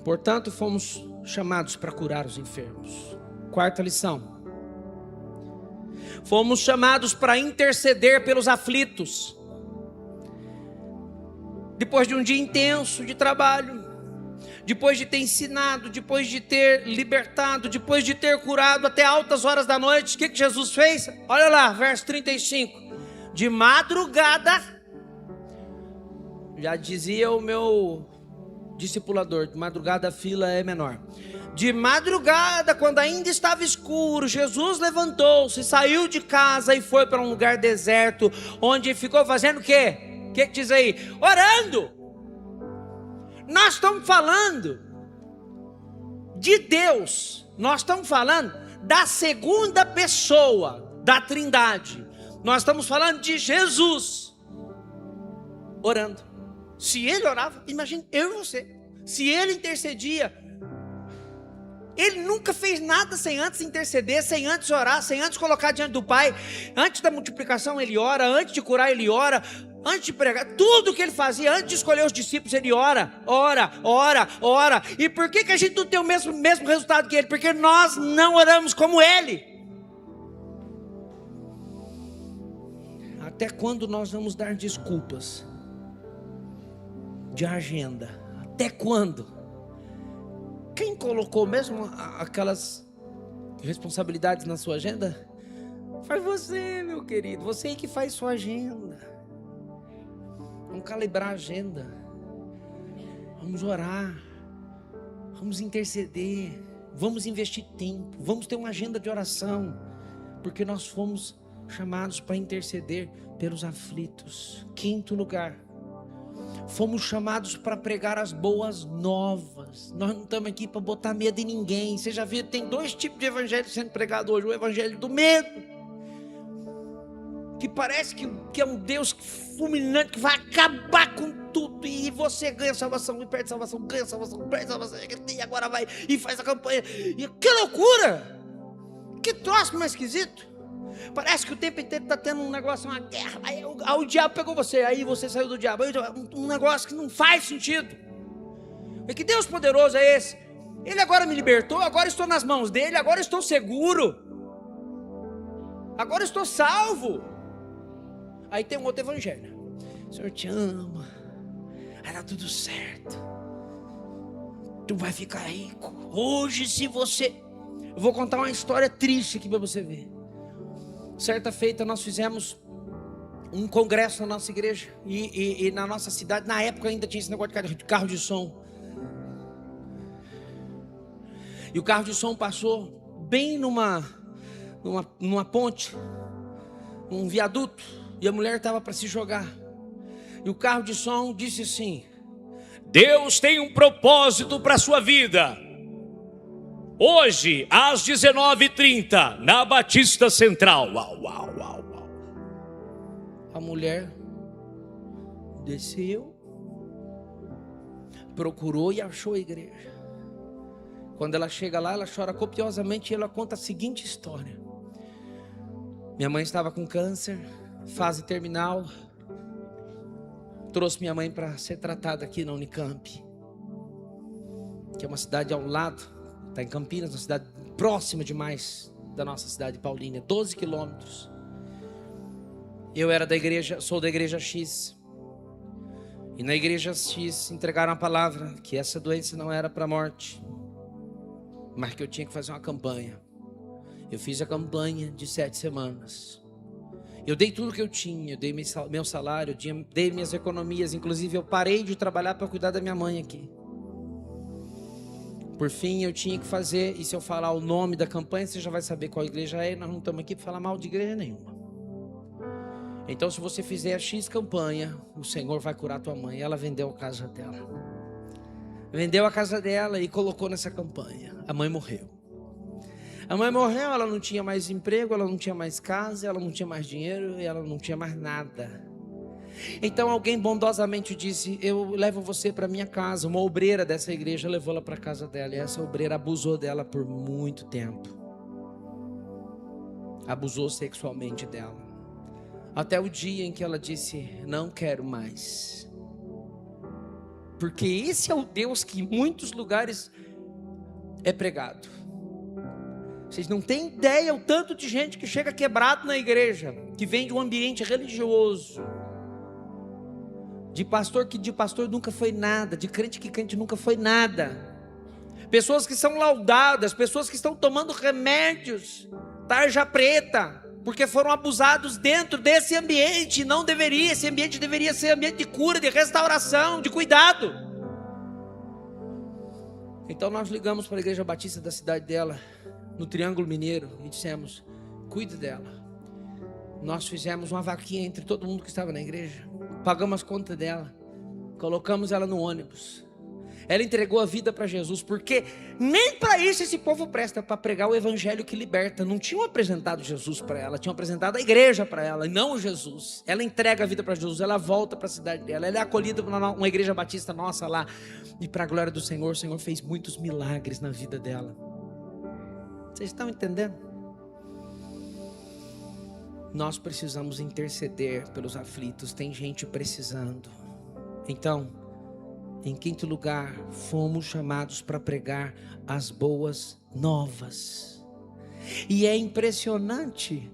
Portanto, fomos chamados para curar os enfermos. Quarta lição: fomos chamados para interceder pelos aflitos. Depois de um dia intenso de trabalho, depois de ter ensinado, depois de ter libertado, depois de ter curado até altas horas da noite, o que Jesus fez? Olha lá, verso 35. De madrugada, já dizia o meu discipulador, de madrugada a fila é menor. De madrugada, quando ainda estava escuro, Jesus levantou-se, saiu de casa e foi para um lugar deserto, onde ficou fazendo o quê? O que diz aí? Orando. Nós estamos falando de Deus, nós estamos falando da segunda pessoa da Trindade, nós estamos falando de Jesus orando. Se ele orava, imagine eu e você. Se ele intercedia, ele nunca fez nada sem antes interceder, sem antes orar, sem antes colocar diante do Pai. Antes da multiplicação ele ora, antes de curar ele ora, antes de pregar, tudo que ele fazia, antes de escolher os discípulos, ele ora. E por que a gente não tem o mesmo resultado que ele? Porque nós não oramos como ele. Até quando nós vamos dar desculpas de agenda? Até quando? Quem colocou mesmo aquelas responsabilidades na sua agenda? Foi você, meu querido. Você que faz sua agenda. Vamos calibrar a agenda. Vamos orar. Vamos interceder. Vamos investir tempo. Vamos ter uma agenda de oração. Porque nós fomos chamados para interceder pelos aflitos. Quinto lugar, fomos chamados para pregar as boas novas. Nós não estamos aqui para botar medo em ninguém. Você já viu, tem dois tipos de evangelho sendo pregado hoje. O evangelho do medo, que parece que é um Deus fulminante, que vai acabar com tudo, e você ganha salvação, e perde salvação, ganha salvação, perde salvação, e agora vai e faz a campanha. E que loucura! Que troço mais esquisito! Parece que o tempo inteiro está tendo um negócio, uma guerra. Aí o diabo pegou você, aí você saiu do diabo. Aí, um negócio que não faz sentido. E que Deus poderoso é esse? Ele agora me libertou, agora estou nas mãos dele, agora estou seguro. Agora estou salvo. Aí tem um outro evangelho. O Senhor te ama. Vai dar tudo certo. Tu vai ficar rico. Hoje, se você... Eu vou contar uma história triste aqui para você ver. Certa feita nós fizemos um congresso na nossa igreja. E na nossa cidade, na época ainda tinha esse negócio de carro de som. E o carro de som passou bem numa ponte, num viaduto. E a mulher estava para se jogar. E o carro de som disse assim: Deus tem um propósito para a sua vida. Hoje, às 19h30, na Batista Central. Uau, uau, uau, uau. A mulher desceu, procurou e achou a igreja. Quando ela chega lá, ela chora copiosamente e ela conta a seguinte história. Minha mãe estava com câncer, fase terminal. Trouxe minha mãe para ser tratada aqui na Unicamp, que é uma cidade ao lado, está em Campinas, uma cidade próxima demais da nossa cidade de Paulínia, 12 quilômetros. Eu era da igreja, sou da igreja X. E na igreja X entregaram a palavra que essa doença não era para a morte, mas que eu tinha que fazer uma campanha. Eu fiz a campanha de 7 semanas. Eu dei tudo que eu tinha, eu dei meu salário, eu dei minhas economias. Inclusive eu parei de trabalhar para cuidar da minha mãe aqui. Por fim eu tinha que fazer, e se eu falar o nome da campanha, você já vai saber qual igreja é. Nós não estamos aqui para falar mal de igreja nenhuma. Então se você fizer a X campanha, o Senhor vai curar tua mãe. Ela vendeu a casa dela. Vendeu a casa dela e colocou nessa campanha. A mãe morreu. A mãe morreu, ela não tinha mais emprego, ela não tinha mais casa, ela não tinha mais dinheiro e ela não tinha mais nada. Então alguém bondosamente disse: eu levo você para minha casa. Uma obreira dessa igreja levou ela para a casa dela. E essa obreira abusou dela por muito tempo. Abusou sexualmente dela. Até o dia em que ela disse: não quero mais. Porque esse é o Deus que em muitos lugares é pregado. Vocês não têm ideia o tanto de gente que chega quebrado na igreja, que vem de um ambiente religioso, de pastor que de pastor nunca foi nada, de crente que crente nunca foi nada, pessoas que são laudadas, pessoas que estão tomando remédios, tarja preta, porque foram abusados dentro desse ambiente. Não deveria, esse ambiente deveria ser ambiente de cura, de restauração, de cuidado. Então nós ligamos para a igreja batista da cidade dela, no Triângulo Mineiro, e dissemos: cuide dela. Nós fizemos uma vaquinha entre todo mundo que estava na igreja, pagamos as contas dela, colocamos ela no ônibus. Ela entregou a vida para Jesus, porque nem para isso esse povo presta, para pregar o evangelho que liberta. Não tinham apresentado Jesus para ela, tinham apresentado a igreja para ela, e não Jesus. Ela entrega a vida para Jesus, ela volta para a cidade dela, ela é acolhida por uma igreja batista nossa lá, e para a glória do Senhor, o Senhor fez muitos milagres na vida dela. Vocês estão entendendo? Nós precisamos interceder pelos aflitos, tem gente precisando. Então, em quinto lugar, fomos chamados para pregar as boas novas. E é impressionante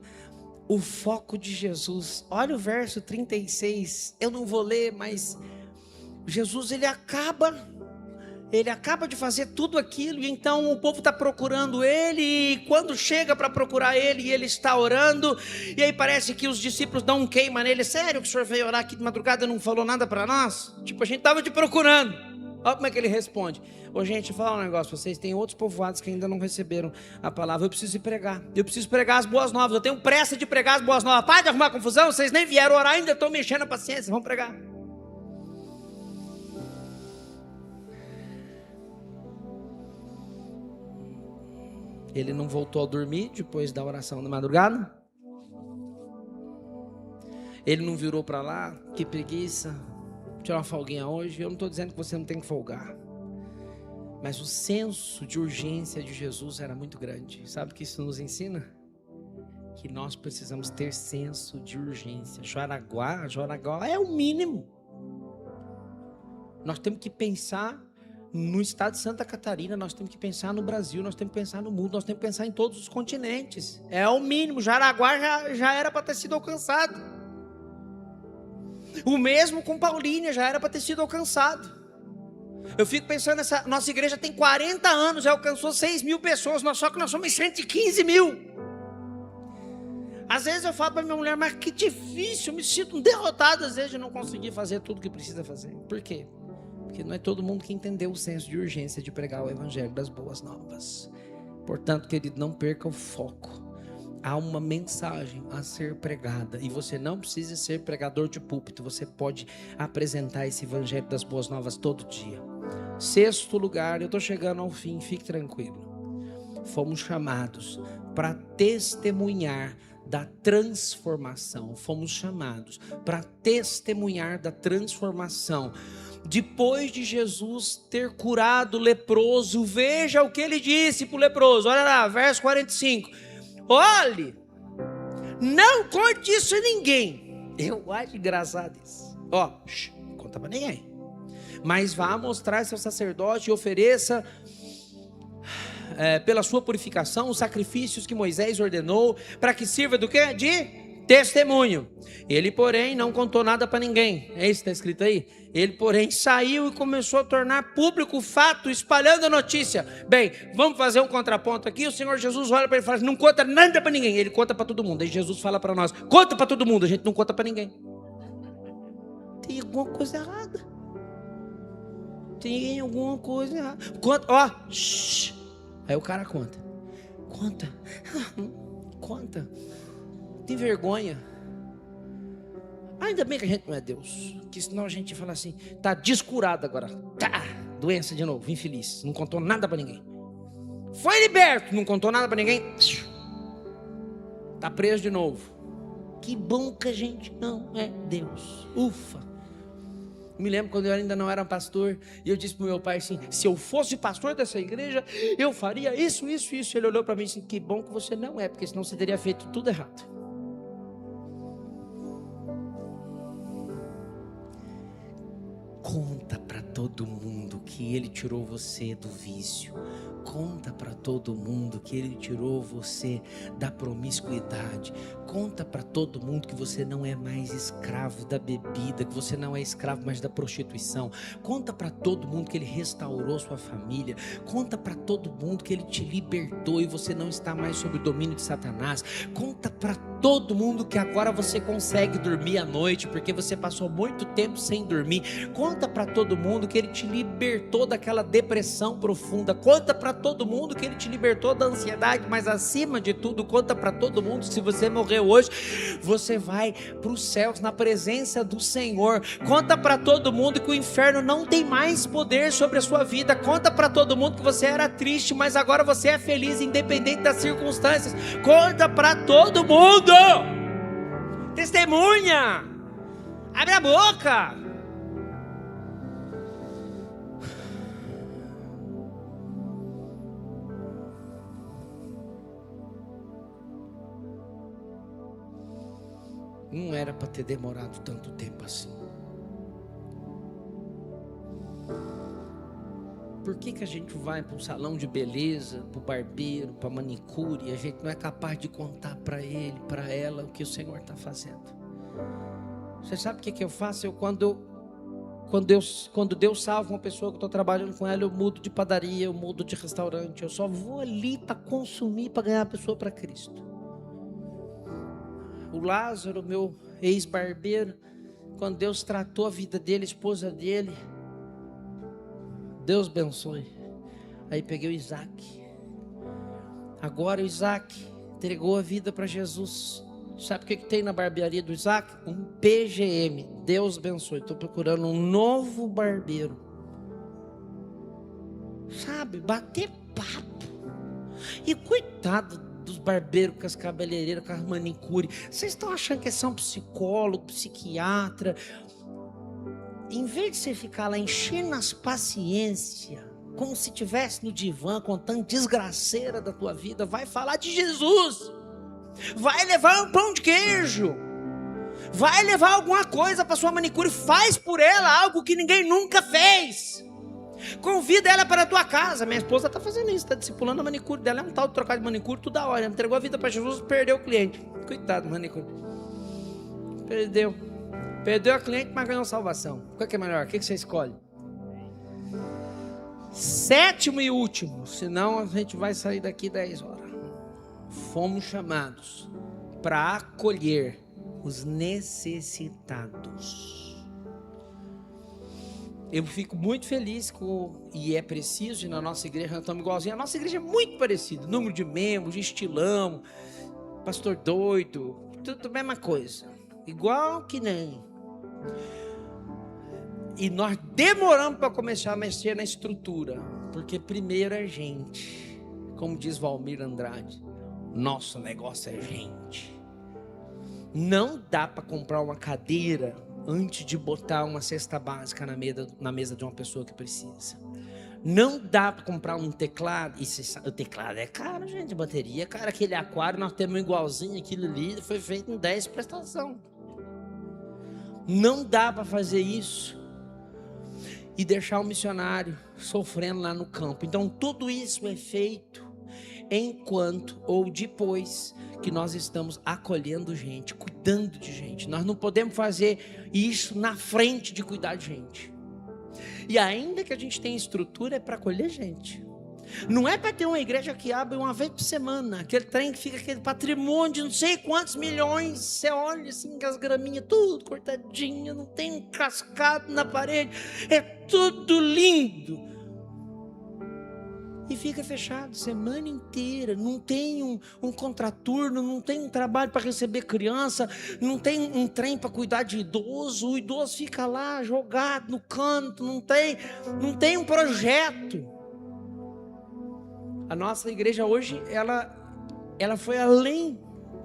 o foco de Jesus. Olha o verso 36, eu não vou ler, mas Jesus ele acaba de fazer tudo aquilo, e então o povo está procurando ele, e quando chega para procurar ele, ele está orando, e aí parece que os discípulos dão um queima nele. Sério que o senhor veio orar aqui de madrugada e não falou nada para nós? Tipo, a gente estava te procurando. Olha como é que ele responde: ô gente, vou falar um negócio para vocês, tem outros povoados que ainda não receberam a palavra, eu preciso ir pregar, eu preciso pregar as boas novas, eu tenho pressa de pregar as boas novas. Para de arrumar confusão, vocês nem vieram orar ainda, estão mexendo a paciência, vamos pregar. Ele não voltou a dormir depois da oração da madrugada. Ele não virou para lá: que preguiça, tirar uma folguinha hoje. Eu não estou dizendo que você não tem que folgar, mas o senso de urgência de Jesus era muito grande. Sabe o que isso nos ensina? Que que nós precisamos ter senso de urgência. Jaraguá é o mínimo. Nós temos que pensar no estado de Santa Catarina, nós temos que pensar no Brasil, nós temos que pensar no mundo, nós temos que pensar em todos os continentes. É o mínimo. Jaraguá já era para ter sido alcançado. O mesmo com Paulínia, já era para ter sido alcançado. Eu fico pensando, essa nossa igreja tem 40 anos, já alcançou 6.000 pessoas, só que nós somos 115 mil. Às vezes eu falo para minha mulher, mas que difícil, eu me sinto derrotado às vezes de não conseguir fazer tudo que precisa fazer. Por quê? Porque não é todo mundo que entendeu o senso de urgência de pregar o evangelho das boas novas. Portanto, querido, não perca o foco. Há uma mensagem a ser pregada e você não precisa ser pregador de púlpito. Você pode apresentar esse evangelho das boas novas todo dia. Sexto lugar, eu estou chegando ao fim, fique tranquilo. Fomos chamados para testemunhar da transformação. Fomos chamados para testemunhar da transformação. Depois de Jesus ter curado o leproso, veja o que ele disse para o leproso. Olha lá, verso 45. Olhe, não conte isso a ninguém. Eu acho engraçado isso. Não conta para ninguém. Mas vá mostrar seu sacerdote e ofereça pela sua purificação os sacrifícios que Moisés ordenou, para que sirva do quê? De testemunho. Ele, porém, não contou nada para ninguém. É isso que está escrito aí? Ele, porém, saiu e começou a tornar público o fato, espalhando a notícia. Bem, vamos fazer um contraponto aqui. O Senhor Jesus olha para ele e fala, não conta nada para ninguém. Ele conta para todo mundo. Aí Jesus fala para nós, conta para todo mundo. A gente não conta para ninguém. Tem alguma coisa errada. Tem alguma coisa errada. Conta, Aí o cara conta. Conta. Tem vergonha. Ainda bem que a gente não é Deus, que senão a gente fala assim, tá descurado agora, doença de novo, infeliz, não contou nada para ninguém. Foi liberto, não contou nada para ninguém, tá preso de novo. Que bom que a gente não é Deus. Ufa. Me lembro quando eu ainda não era pastor, e eu disse para o meu pai assim, se eu fosse pastor dessa igreja, eu faria isso. Ele olhou para mim e disse, que bom que você não é, porque senão você teria feito tudo errado. Conta para todo mundo que Ele tirou você do vício. Conta para todo mundo que Ele tirou você da promiscuidade. Conta para todo mundo que você não é mais escravo da bebida, que você não é escravo mais da prostituição. Conta para todo mundo que Ele restaurou sua família. Conta para todo mundo que Ele te libertou e você não está mais sob o domínio de Satanás. Conta para todo mundo que agora você consegue dormir à noite, porque você passou muito tempo sem dormir. Conta para todo mundo que Ele te libertou daquela depressão profunda. Conta para todo mundo que Ele te libertou da ansiedade, mas acima de tudo, conta para todo mundo que se você morrer hoje, você vai para os céus na presença do Senhor. Conta para todo mundo que o inferno não tem mais poder sobre a sua vida. Conta para todo mundo que você era triste, mas agora você é feliz, independente das circunstâncias. Conta para todo mundo. Testemunha. Abre a boca. Não era para ter demorado tanto tempo assim. Por que a gente vai para um salão de beleza, para o barbeiro, para a manicure, e a gente não é capaz de contar para ele, para ela, o que o Senhor está fazendo? Você sabe o que eu faço? Quando Deus salva uma pessoa que eu estou trabalhando com ela, eu mudo de padaria, eu mudo de restaurante, eu só vou ali para consumir, para ganhar a pessoa para Cristo. O Lázaro, meu ex-barbeiro, quando Deus tratou a vida dele, a esposa dele, Deus abençoe. Aí peguei o Isaac. Agora o Isaac entregou a vida para Jesus. Sabe o que tem na barbearia do Isaac? Um PGM. Deus abençoe. Estou procurando um novo barbeiro. Sabe, bater papo. E coitado dos barbeiros com as cabeleireiras, com as manicure. Vocês estão achando que são psicólogo, psiquiatra? Em vez de você ficar lá enchendo as paciências, como se estivesse no divã contando desgraceira da tua vida, vai falar de Jesus. Vai levar um pão de queijo. Vai levar alguma coisa para sua manicure. Faz por ela algo que ninguém nunca fez. Convida ela para a tua casa. Minha esposa está fazendo isso, está discipulando a manicure dela. É um tal de trocar de manicure toda hora. Entregou a vida para Jesus, perdeu o cliente. Coitado do manicure. Perdeu a cliente, mas ganhou salvação. Qual que é melhor? O que você escolhe? Sétimo e último, senão a gente vai sair daqui 10 horas. Fomos chamados para acolher os necessitados. Eu fico muito feliz e é preciso, na nossa igreja nós estamos igualzinho. A nossa igreja é muito parecida, número de membros, estilão, pastor doido, tudo a mesma coisa, igual que nem. E nós demoramos para começar a mexer na estrutura, porque primeiro é gente, como diz Valmir Andrade, nosso negócio é gente. Não dá para comprar uma cadeira antes de botar uma cesta básica na mesa de uma pessoa que precisa. Não dá para comprar um teclado. O teclado é caro, gente. A bateria é cara. Aquele aquário nós temos igualzinho. Aquilo ali foi feito em 10 prestações. Não dá para fazer isso e deixar o missionário sofrendo lá no campo. Então tudo isso é feito enquanto ou depois que nós estamos acolhendo gente, cuidando de gente. Nós não podemos fazer isso na frente de cuidar de gente. E ainda que a gente tenha estrutura, é para acolher gente. Não é para ter uma igreja que abre uma vez por semana, aquele trem que fica aquele patrimônio de não sei quantos milhões. Você olha assim, com as graminhas tudo cortadinha, não tem um cascado na parede, é tudo lindo. E fica fechado semana inteira. Não tem um contraturno, não tem um trabalho para receber criança, não tem um trem para cuidar de idoso. O idoso fica lá jogado no canto, não tem um projeto. A nossa igreja hoje, ela foi além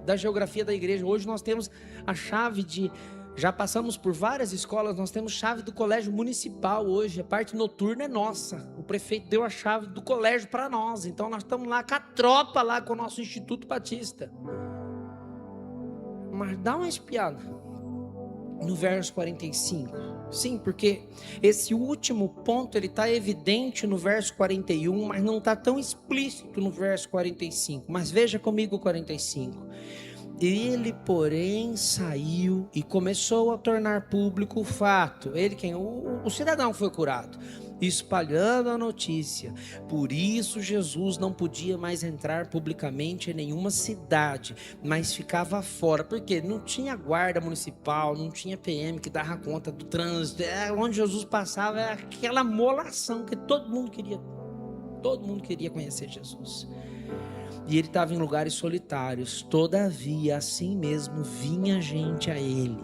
da geografia da igreja. Hoje nós temos a chave já passamos por várias escolas, nós temos chave do colégio municipal hoje, a parte noturna é nossa, o prefeito deu a chave do colégio para nós, então nós estamos lá com a tropa, lá com o nosso Instituto Batista. Mas dá uma espiada no verso 45, sim, porque esse último ponto, ele está evidente no verso 41, mas não está tão explícito no verso 45, mas veja comigo o 45. Ele, porém, saiu e começou a tornar público o fato. Ele, o cidadão foi curado, espalhando a notícia. Por isso Jesus não podia mais entrar publicamente em nenhuma cidade, mas ficava fora, porque não tinha guarda municipal, não tinha PM que dava conta do trânsito. Onde Jesus passava era aquela molação que todo mundo queria conhecer Jesus. E ele estava em lugares solitários. Todavia, assim mesmo, vinha gente a ele.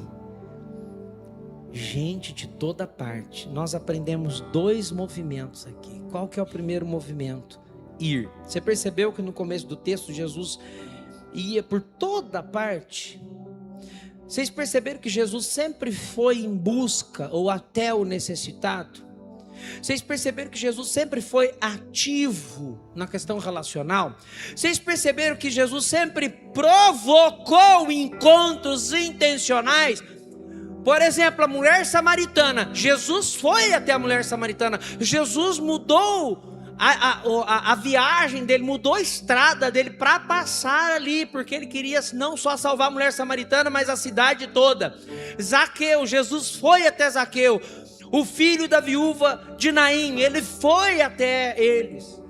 Gente de toda parte. Nós aprendemos 2 movimentos aqui. Qual que é o primeiro movimento? Ir. Você percebeu que no começo do texto Jesus ia por toda parte? Vocês perceberam que Jesus sempre foi em busca ou até o necessitado? Vocês perceberam que Jesus sempre foi ativo na questão relacional? Vocês perceberam que Jesus sempre provocou encontros intencionais? Por exemplo, a mulher samaritana. Jesus foi até a mulher samaritana. Jesus mudou a viagem dele, mudou a estrada dele para passar ali, porque ele queria não só salvar a mulher samaritana, mas a cidade toda. Zaqueu, Jesus foi até Zaqueu. O filho da viúva de Naim, ele foi até eles.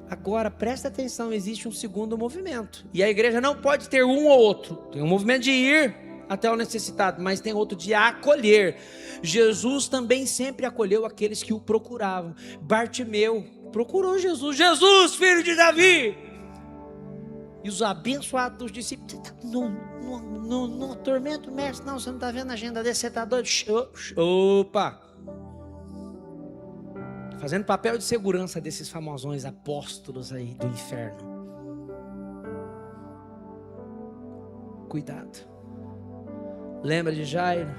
Agora, presta atenção, existe um segundo movimento. E a igreja não pode ter um ou outro. Tem um movimento de ir até o necessitado, mas tem outro de acolher. Jesus também sempre acolheu aqueles que o procuravam. Bartimeu procurou Jesus. Jesus, filho de Davi. E os abençoados dos discípulos, no tormento, mestre, não, você não está vendo a agenda desse, você está doido? Opa! Fazendo papel de segurança desses famosões apóstolos aí do inferno. Cuidado. Lembra de Jairo?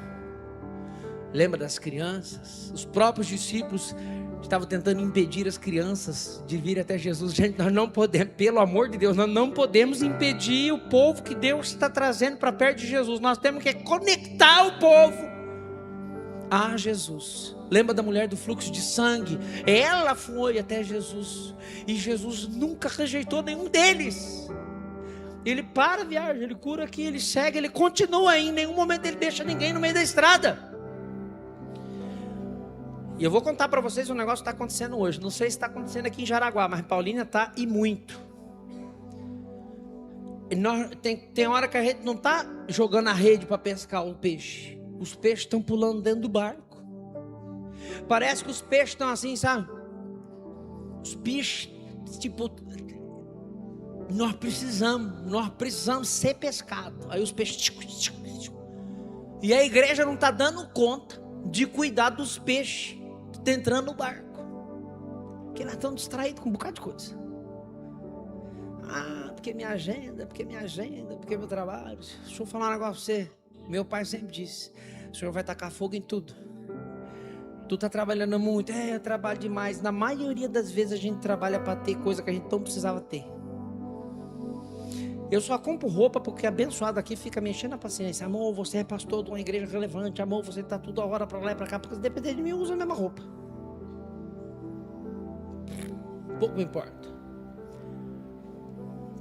Lembra das crianças? Os próprios discípulos estavam tentando impedir as crianças de vir até Jesus. Gente, nós não podemos, pelo amor de Deus, nós não podemos impedir o povo que Deus está trazendo para perto de Jesus. Nós temos que conectar o povo a Jesus. Lembra da mulher do fluxo de sangue? Ela foi até Jesus e Jesus nunca rejeitou nenhum deles. Ele para a viagem, ele cura aqui, ele segue, ele continua aí. Em nenhum momento ele deixa ninguém no meio da estrada. E eu vou contar para vocês um negócio que está acontecendo hoje. Não sei se está acontecendo aqui em Jaraguá, mas em Paulínia está e muito. Tem hora que a gente não está jogando a rede para pescar um peixe. Os peixes estão pulando dentro do barco. Parece que os peixes estão assim, sabe? Os peixes, tipo, nós precisamos ser pescados. Aí os peixes... E a igreja não está dando conta de cuidar dos peixes que estão entrando no barco. Porque nós estamos distraídos com um bocado de coisa. Porque minha agenda, porque meu trabalho. Deixa eu falar um negócio pra você. Meu pai sempre disse: o senhor vai tacar fogo em tudo. Tu tá trabalhando muito. Eu trabalho demais. Na maioria das vezes a gente trabalha para ter coisa que a gente não precisava ter. Eu só compro roupa porque abençoado aqui fica me enchendo a paciência. Amor, você é pastor de uma igreja relevante. Amor, você tá toda hora para lá e para cá. Porque se depender de mim, eu uso a mesma roupa. Pouco me importa.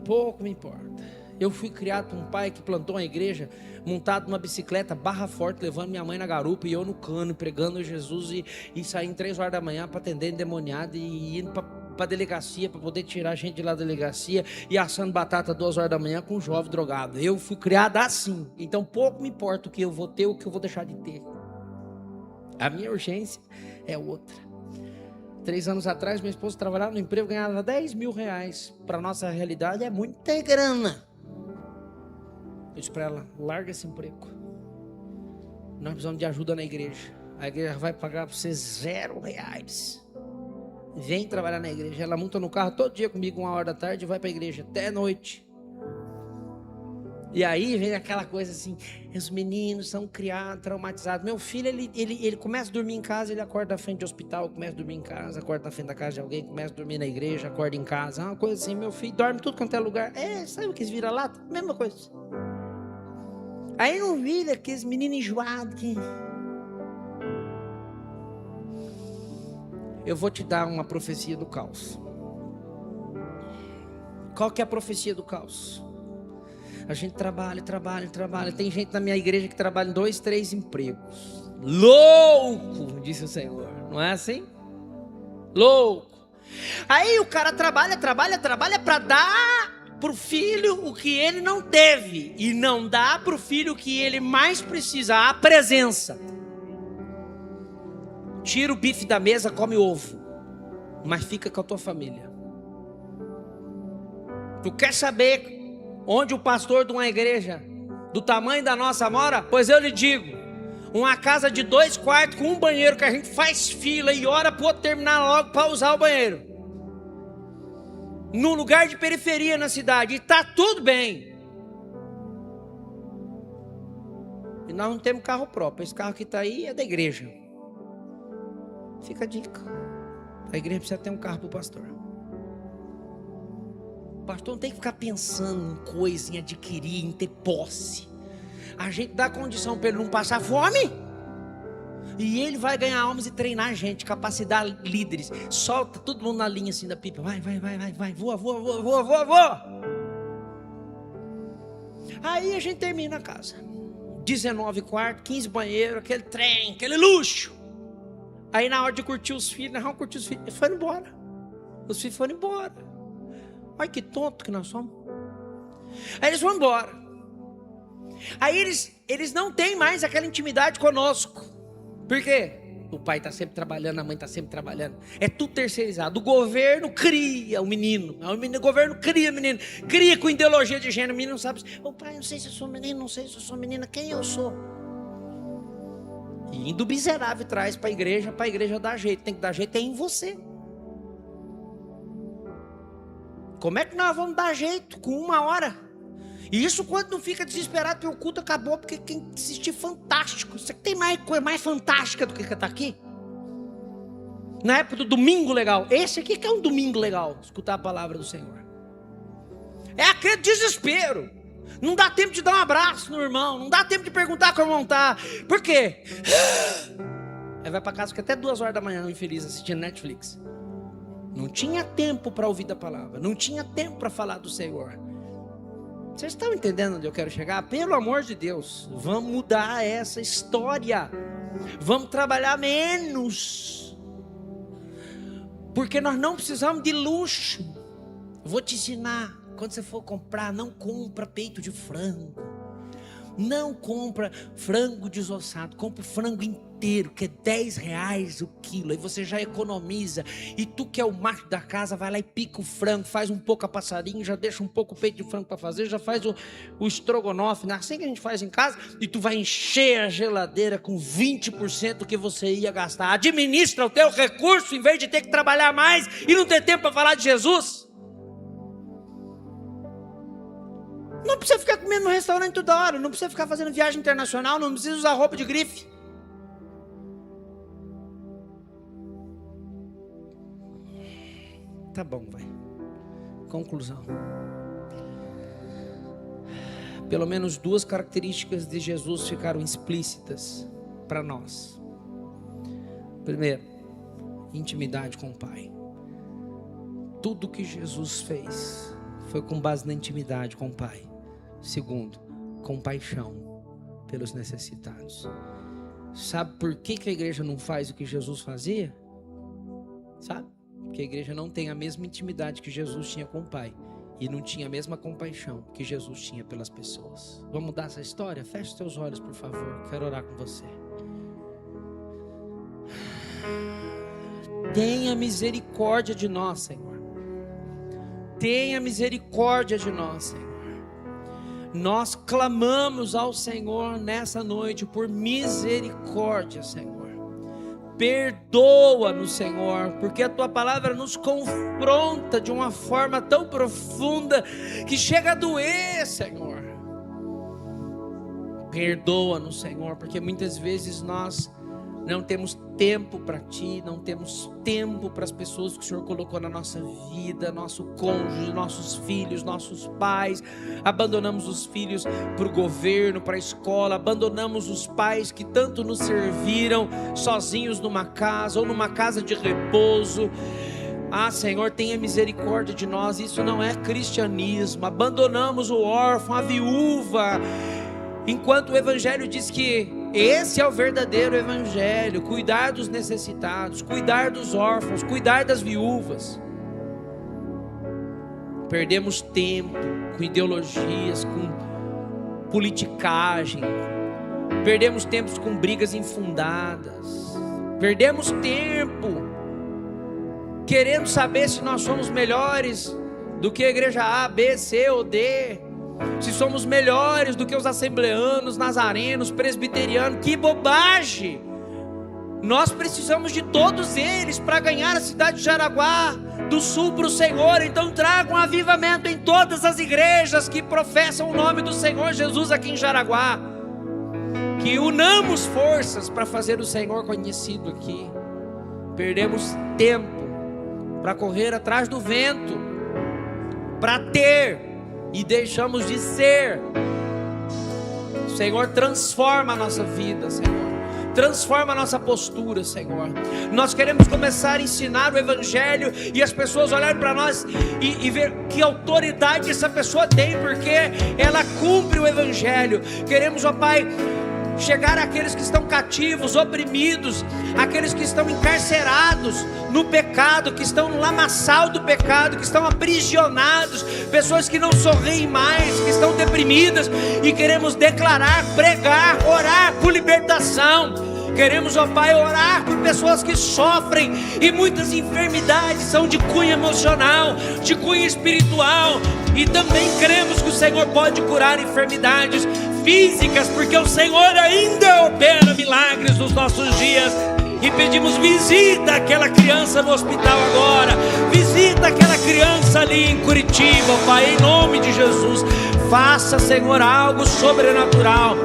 Pouco me importa. Eu fui criado por um pai que plantou uma igreja montado numa bicicleta barra forte, levando minha mãe na garupa e eu no cano, pregando Jesus e saindo 3 horas da manhã para atender endemoniado e indo para delegacia para poder tirar a gente de lá da delegacia e assando batata 2 horas da manhã com um jovem drogado. Eu fui criado assim. Então pouco me importa o que eu vou ter, o que eu vou deixar de ter. A minha urgência é outra. 3 anos atrás, minha esposa trabalhava no emprego, ganhava 10 mil reais. Para nossa realidade é muita grana. Eu disse para ela: larga esse emprego. Nós precisamos de ajuda na igreja. A igreja vai pagar para você 0 reais. Vem trabalhar na igreja. Ela monta no carro todo dia comigo, 1 hora da tarde, e vai para a igreja até noite. E aí vem aquela coisa assim: os meninos são criados, traumatizados. Meu filho, ele começa a dormir em casa, ele acorda na frente do hospital, começa a dormir em casa, acorda na frente da casa de alguém, começa a dormir na igreja, acorda em casa. É uma coisa assim, meu filho dorme tudo quanto é lugar. Sabe o que vira lata? Mesma coisa. Aí não vira aqueles meninos enjoados que... Eu vou te dar uma profecia do caos. Qual que é a profecia do caos? A gente trabalha. Tem gente na minha igreja que trabalha em 2, 3 empregos. Louco, disse o Senhor. Não é assim? Louco. Aí o cara trabalha para dar para o filho o que ele não teve. E não dá para o filho o que ele mais precisa, a presença. Tira o bife da mesa, come ovo, mas fica com a tua família. Tu quer saber onde o pastor de uma igreja do tamanho da nossa mora? Pois eu lhe digo: uma casa de 2 quartos com um banheiro, que a gente faz fila e ora para o outro terminar logo para usar o banheiro, num lugar de periferia na cidade, e está tudo bem. E nós não temos carro próprio. Esse carro que está aí é da igreja. Fica a dica: a igreja precisa ter um carro para o pastor. O pastor não tem que ficar pensando em coisa, em adquirir, em ter posse. A gente dá condição para ele não passar fome, e ele vai ganhar almas e treinar a gente, capacitar líderes. Solta todo mundo na linha assim da pipa. Vai, voa. Aí a gente termina a casa. 19 quartos, 15 banheiros, aquele trem, aquele luxo. Aí na hora de curtir os filhos, nós vamos curtir os filhos. Eles foram embora. Os filhos foram embora. Olha que tonto que nós somos. Aí eles vão embora. Aí eles não têm mais aquela intimidade conosco. Por quê? O pai está sempre trabalhando, a mãe está sempre trabalhando. É tudo terceirizado. O governo cria o menino. O governo cria o menino. Cria com ideologia de gênero. O menino não sabe. Ô pai, não sei se eu sou menino, não sei se eu sou menina. Quem eu sou? E indo miserável traz para a igreja dar jeito. Tem que dar jeito em você. Como é que nós vamos dar jeito com 1 hora? E isso quando não fica desesperado porque o culto acabou, porque quem assistir fantástico. Você tem coisa mais fantástica do que estar aqui? Na época do domingo legal. Esse aqui que é um domingo legal, escutar a palavra do Senhor. É aquele desespero. Não dá tempo de dar um abraço no irmão. Não dá tempo de perguntar como o irmão está. Por quê? Aí vai para casa que até 2 horas da manhã, infeliz, assistindo Netflix. Não tinha tempo para ouvir da palavra. Não tinha tempo para falar do Senhor. Vocês estão entendendo onde eu quero chegar? Pelo amor de Deus, vamos mudar essa história. Vamos trabalhar menos. Porque nós não precisamos de luxo. Vou te ensinar. Quando você for comprar, não compra peito de frango. Não compra frango desossado. Compra o frango inteiro, que é R$10 o quilo. Aí você já economiza. E tu que é o macho da casa, vai lá e pica o frango. Faz um pouco a passarinho, já deixa um pouco o peito de frango para fazer. Já faz o estrogonofe, né? Assim que a gente faz em casa. E tu vai encher a geladeira com 20% que você ia gastar. Administra o teu recurso em vez de ter que trabalhar mais e não ter tempo para falar de Jesus. Não precisa ficar comendo no restaurante toda hora. Não precisa ficar fazendo viagem internacional. Não precisa usar roupa de grife. Tá bom, vai. Conclusão. Pelo menos 2 características de Jesus ficaram explícitas para nós. Primeiro, intimidade com o Pai. Tudo que Jesus fez foi com base na intimidade com o Pai. Segundo, compaixão pelos necessitados. Sabe por que a igreja não faz o que Jesus fazia? Sabe? Porque a igreja não tem a mesma intimidade que Jesus tinha com o Pai. E não tinha a mesma compaixão que Jesus tinha pelas pessoas. Vamos mudar essa história? Feche seus olhos, por favor. Quero orar com você. Tenha misericórdia de nós, Senhor. Tenha misericórdia de nós, Senhor. Nós clamamos ao Senhor nessa noite por misericórdia, Senhor. Perdoa-nos, Senhor, porque a Tua palavra nos confronta de uma forma tão profunda que chega a doer, Senhor. Perdoa-nos, Senhor, porque muitas vezes nós não temos tempo para Ti, não temos tempo para as pessoas que o Senhor colocou na nossa vida, nosso cônjuge, nossos filhos, nossos pais. Abandonamos os filhos para o governo, para a escola, abandonamos os pais que tanto nos serviram sozinhos numa casa ou numa casa de repouso. Ah, Senhor, tenha misericórdia de nós, isso não é cristianismo. Abandonamos o órfão, a viúva, enquanto o Evangelho diz que esse é o verdadeiro evangelho: cuidar dos necessitados, cuidar dos órfãos, cuidar das viúvas. Perdemos tempo com ideologias, com politicagem. Perdemos tempos com brigas infundadas. Perdemos tempo querendo saber se nós somos melhores do que a igreja A, B, C ou D. Se somos melhores do que os assembleanos, nazarenos, presbiterianos. Que bobagem! Nós precisamos de todos eles para ganhar a cidade de Jaraguá do Sul para o Senhor. Então traga um avivamento em todas as igrejas que professam o nome do Senhor Jesus aqui em Jaraguá. Que unamos forças para fazer o Senhor conhecido aqui. Perdemos tempo para correr atrás do vento, para ter, e deixamos de ser. Senhor, transforma a nossa vida, Senhor. Transforma a nossa postura, Senhor. Nós queremos começar a ensinar o Evangelho e as pessoas olharem para nós e ver que autoridade essa pessoa tem, porque ela cumpre o Evangelho. Queremos, ó Pai, chegar àqueles que estão cativos, oprimidos, aqueles que estão encarcerados no pecado, que estão no lamaçal do pecado, que estão aprisionados, pessoas que não sorriem mais, que estão deprimidas, e queremos declarar, pregar, orar por libertação. Queremos, ó Pai, orar por pessoas que sofrem, e muitas enfermidades são de cunho emocional, de cunho espiritual, e também cremos que o Senhor pode curar enfermidades físicas, porque o Senhor ainda opera milagres nos nossos dias. E pedimos: visita aquela criança no hospital agora, visita aquela criança ali em Curitiba, Pai, em nome de Jesus. faça, Senhor, algo sobrenatural.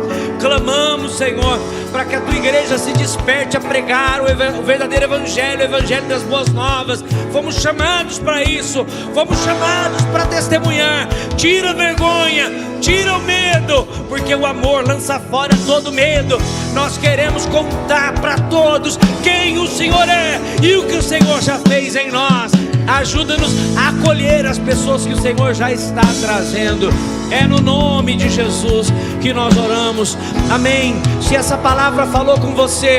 Clamamos, Senhor, para que a tua igreja se desperte a pregar o verdadeiro evangelho, o evangelho das boas novas. Fomos chamados para isso, fomos chamados para testemunhar. Tira a vergonha, tira o medo, porque o amor lança fora todo medo. Nós queremos contar para todos quem o Senhor é e o que o Senhor já fez em nós. Ajuda-nos a acolher as pessoas que o Senhor já está trazendo. É no nome de Jesus que nós oramos. Amém. Se essa palavra falou com você,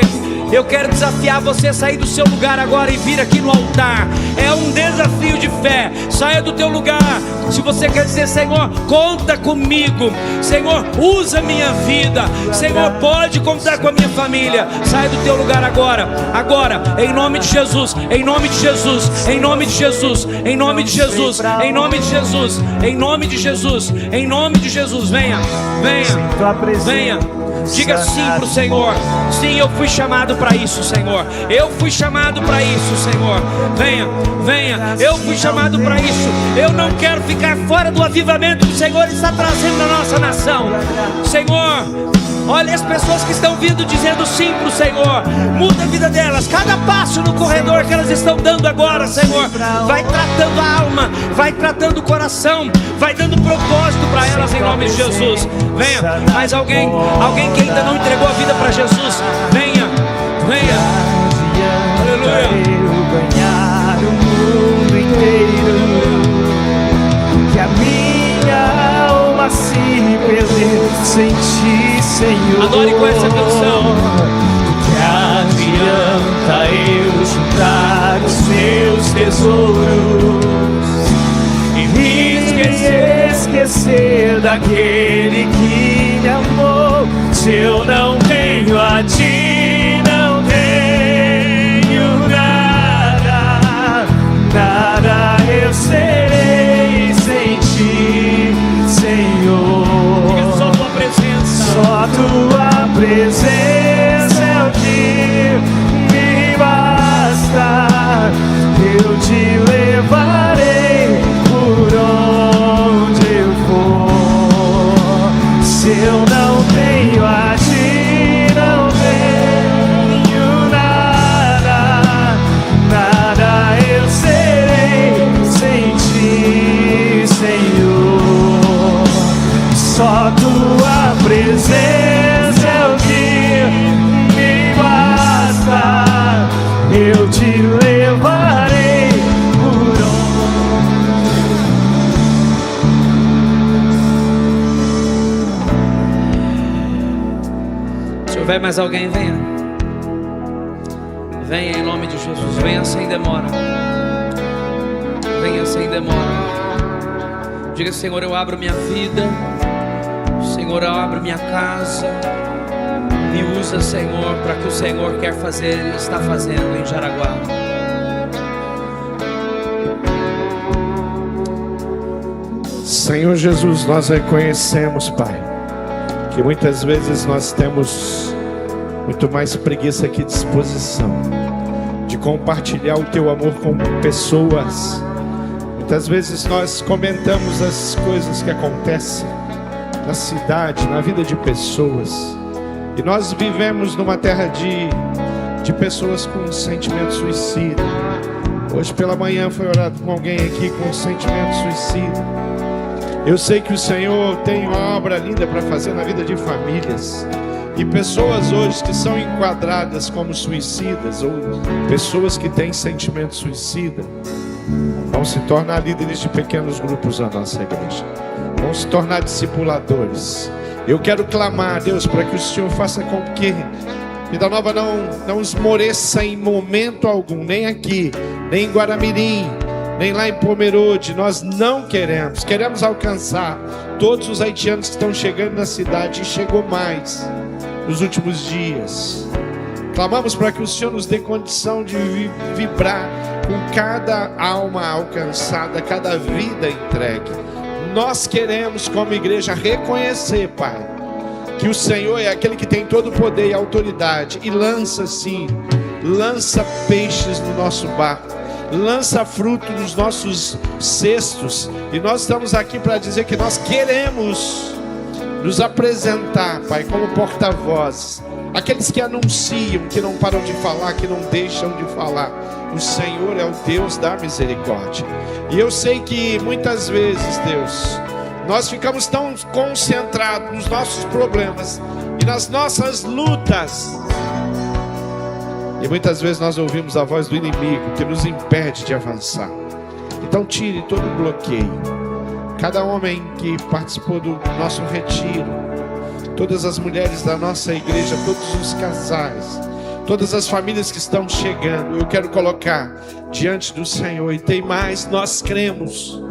eu quero desafiar você a sair do seu lugar agora e vir aqui no altar. É um desafio de fé. Saia do teu lugar. Se você quer dizer: Senhor, conta comigo, Senhor, usa minha vida, Senhor, pode contar com a minha família. Saia do teu lugar agora. Agora, em nome de Jesus, em nome de Jesus, em nome de Jesus, em nome de Jesus, em nome de Jesus, em nome de Jesus, em nome de Jesus. Venha, venha, venha. Diga sim para o Senhor. Sim, eu fui chamado para isso, Senhor. Eu fui chamado para isso, Senhor. Venha, venha. Eu fui chamado para isso. Eu não quero ficar fora do avivamento que o Senhor está trazendo na nossa nação. Senhor, olha as pessoas que estão vindo dizendo sim para o Senhor. Muda a vida delas. Cada passo no corredor que elas estão dando agora, Senhor, vai tratando a alma, vai tratando o coração, vai dando propósito para elas em nome de Jesus. Venha. Mais alguém que ainda não entregou a vida para Jesus, venha, venha. Aleluia. Ganhar o mundo inteiro, que a minha alma se perder sem ti, Senhor. Adore com essa canção. Que adianta eu juntar os meus tesouros e me esquecer daquele que me amou? Se eu não tenho a ti, não tenho nada, nada eu serei sem ti, Senhor. Só tua presença, só tua presença é o que me basta. Eu te levarei por onde eu for. Se eu não tenho a ti, não tenho nada, nada eu serei sem ti, Senhor. Só tua presença é o que me basta. Eu te levarei por onde. Se houver mais alguém, venha. Venha em nome de Jesus. Venha sem demora. Venha sem demora. Diga: Senhor, eu abro minha vida. Senhor, eu abro minha casa. Me usa, Senhor, para que o Senhor quer fazer e está fazendo em Jaraguá. Senhor Jesus, nós reconhecemos, Pai, que muitas vezes nós temos muito mais preguiça que disposição de compartilhar o Teu amor com pessoas. Muitas vezes nós comentamos as coisas que acontecem na cidade, na vida de pessoas, e nós vivemos numa terra de pessoas com sentimento suicida. Hoje pela manhã foi orado com alguém aqui com sentimento suicida. Eu sei que o Senhor tem uma obra linda para fazer na vida de famílias, e pessoas hoje que são enquadradas como suicidas, ou pessoas que têm sentimento suicida, vão se tornar líderes de pequenos grupos na nossa igreja, vão se tornar discipuladores. Eu quero clamar a Deus para que o Senhor faça com que Vida Nova não esmoreça em momento algum, nem aqui, nem em Guaramirim, nem lá em Pomerode. Nós não queremos alcançar todos os haitianos que estão chegando na cidade, e chegou mais nos últimos dias. Clamamos para que o Senhor nos dê condição de vibrar com cada alma alcançada, cada vida entregue. Nós queremos, como igreja, reconhecer, Pai, que o Senhor é aquele que tem todo o poder e autoridade, e lança peixes no nosso barco. lança fruto nos nossos cestos. E nós estamos aqui para dizer que nós queremos nos apresentar, Pai, como porta-vozes, aqueles que anunciam, que não param de falar, que não deixam de falar. O Senhor é o Deus da misericórdia. E eu sei que muitas vezes, Deus, nós ficamos tão concentrados nos nossos problemas e nas nossas lutas, e muitas vezes nós ouvimos a voz do inimigo que nos impede de avançar. Então tire todo o bloqueio. Cada homem que participou do nosso retiro, todas as mulheres da nossa igreja, todos os casais, todas as famílias que estão chegando, eu quero colocar diante do Senhor. E tem mais, nós cremos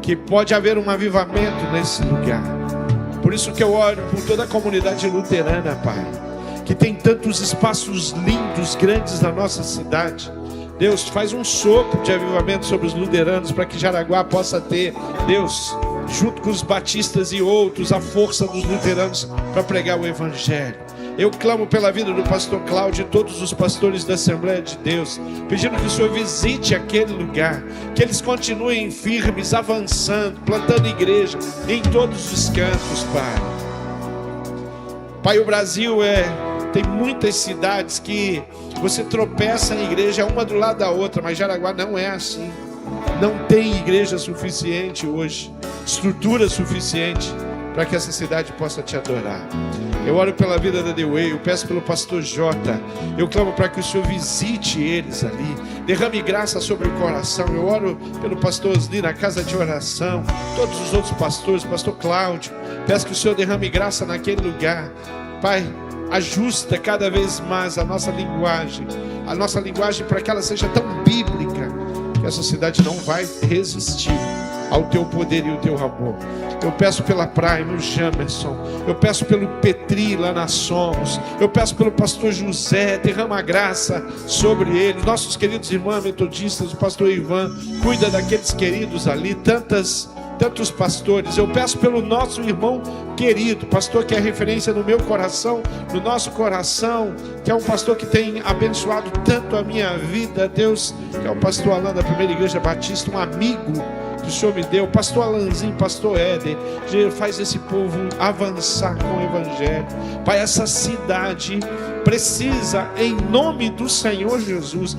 que pode haver um avivamento nesse lugar. Por isso que eu oro por toda a comunidade luterana, Pai, que tem tantos espaços lindos, grandes na nossa cidade. Deus, faz um sopro de avivamento sobre os luteranos, para que Jaraguá possa ter, Deus, junto com os batistas e outros, a força dos luteranos para pregar o Evangelho. Eu clamo pela vida do pastor Cláudio e todos os pastores da Assembleia de Deus, pedindo que o Senhor visite aquele lugar, que eles continuem firmes, avançando, plantando igreja em todos os cantos, Pai. Pai, o Brasil tem muitas cidades que você tropeça em igreja uma do lado da outra, mas Jaraguá não é assim. Não tem igreja suficiente hoje, estrutura suficiente para que essa cidade possa te adorar. Eu oro pela vida da The Way, eu peço pelo pastor Jota, eu clamo para que o Senhor visite eles ali, derrame graça sobre o coração. Eu oro pelo pastor Osli na casa de oração, todos os outros pastores, pastor Cláudio, peço que o Senhor derrame graça naquele lugar. Pai, ajusta cada vez mais a nossa linguagem para que ela seja tão bíblica, que essa cidade não vai resistir ao teu poder e o teu amor. Eu peço pela Prime, o Jamerson, eu peço pelo Petri lá na Somos, eu peço pelo pastor José, derrama graça sobre ele, nossos queridos irmãos metodistas, o pastor Ivan, cuida daqueles queridos ali, tantos pastores. Eu peço pelo nosso irmão querido, pastor que é referência no meu coração, no nosso coração, que é um pastor que tem abençoado tanto a minha vida, Deus, que é o pastor Alain da Primeira Igreja Batista, um amigo que o Senhor me deu, pastor Alanzinho, pastor Éder, faz esse povo avançar com o Evangelho. Pai, essa cidade precisa, em nome do Senhor Jesus,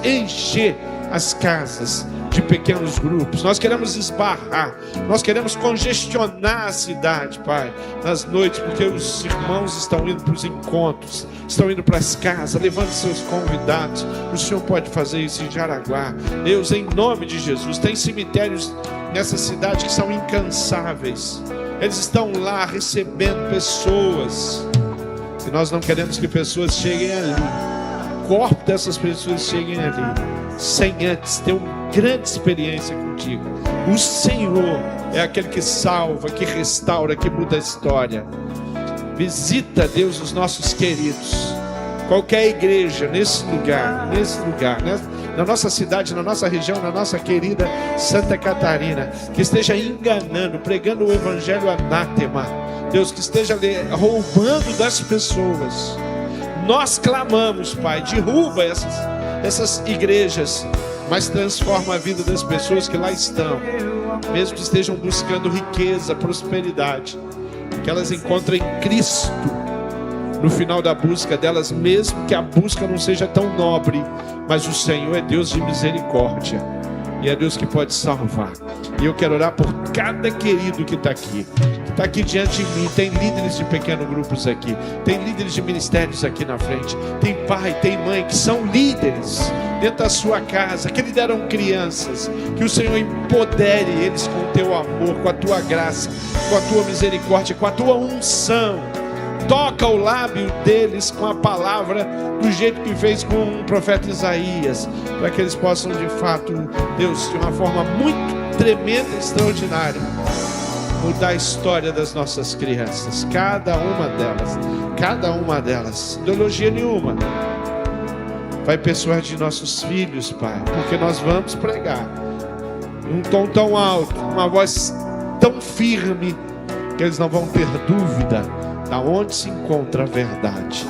encher as casas de pequenos grupos. Nós queremos esbarrar, nós queremos congestionar a cidade, Pai, nas noites, porque os irmãos estão indo para os encontros, estão indo para as casas, levando seus convidados. O Senhor pode fazer isso em Jaraguá, Deus, em nome de Jesus. Tem cemitérios nessa cidade que são incansáveis, eles estão lá recebendo pessoas, e nós não queremos que pessoas cheguem ali, o corpo dessas pessoas cheguem ali sem antes ter uma grande experiência contigo. O Senhor é aquele que salva, que restaura, que muda a história. Visita, Deus, os nossos queridos, qualquer igreja nesse lugar, né? Na nossa cidade, na nossa região, na nossa querida Santa Catarina, que esteja enganando, pregando o evangelho anátema, Deus, que esteja roubando das pessoas. Nós clamamos, Pai, derruba essas igrejas, mas transforma a vida das pessoas que lá estão, mesmo que estejam buscando riqueza, prosperidade, que elas encontrem Cristo no final da busca delas, mesmo que a busca não seja tão nobre, mas o Senhor é Deus de misericórdia, e é Deus que pode salvar. E eu quero orar por cada querido que está aqui diante de mim. Tem líderes de pequenos grupos aqui, tem líderes de ministérios aqui na frente, tem pai, tem mãe que são líderes dentro da sua casa, que lideram crianças. Que o Senhor empodere eles com o teu amor, com a tua graça, com a tua misericórdia, com a tua unção. Toca o lábio deles com a palavra, do jeito que fez com o profeta Isaías, para que eles possam de fato, Deus, de uma forma muito tremenda e extraordinária, mudar a história das nossas crianças, cada uma delas, ideologia nenhuma vai persuadir nossos filhos, Pai, porque nós vamos pregar um tom tão alto, uma voz tão firme, que eles não vão ter dúvida da onde se encontra a verdade.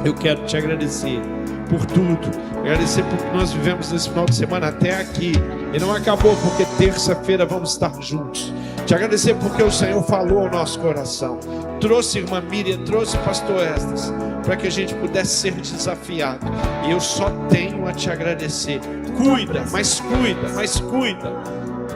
Eu quero te agradecer por tudo. Agradecer porque nós vivemos nesse final de semana até aqui. E não acabou, porque terça-feira vamos estar juntos. Te agradecer porque o Senhor falou ao nosso coração. Trouxe irmã Miriam, trouxe o pastor Estes, para que a gente pudesse ser desafiado. E eu só tenho a te agradecer. Cuida, mas cuida, mas cuida.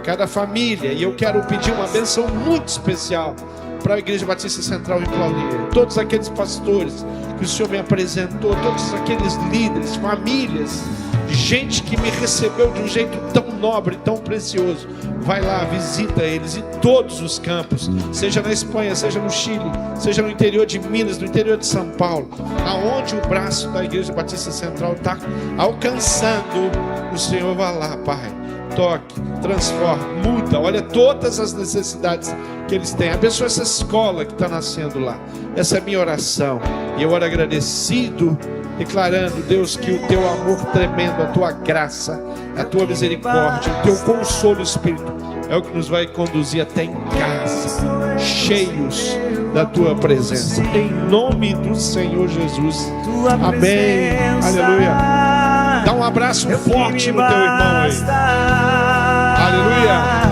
Cada família. E eu quero pedir uma bênção muito especial para a Igreja Batista Central em Claudinha. Todos aqueles pastores que o Senhor me apresentou, todos aqueles líderes, famílias, gente que me recebeu de um jeito tão nobre, tão precioso. Vai lá, visita eles em todos os campos, seja na Espanha, seja no Chile, seja no interior de Minas, no interior de São Paulo, aonde o braço da Igreja Batista Central está alcançando. O Senhor vai lá, Pai. Toque, transforma, muda, olha todas as necessidades que eles têm. Abençoa essa escola que está nascendo lá. Essa é a minha oração. E eu oro agradecido, declarando, Deus, que o teu amor tremendo, a tua graça, a tua misericórdia, o teu consolo, Espírito, é o que nos vai conduzir até em casa, cheios da tua presença. Em nome do Senhor Jesus. Amém. Aleluia. Dá um abraço forte no teu irmão aí. Aleluia.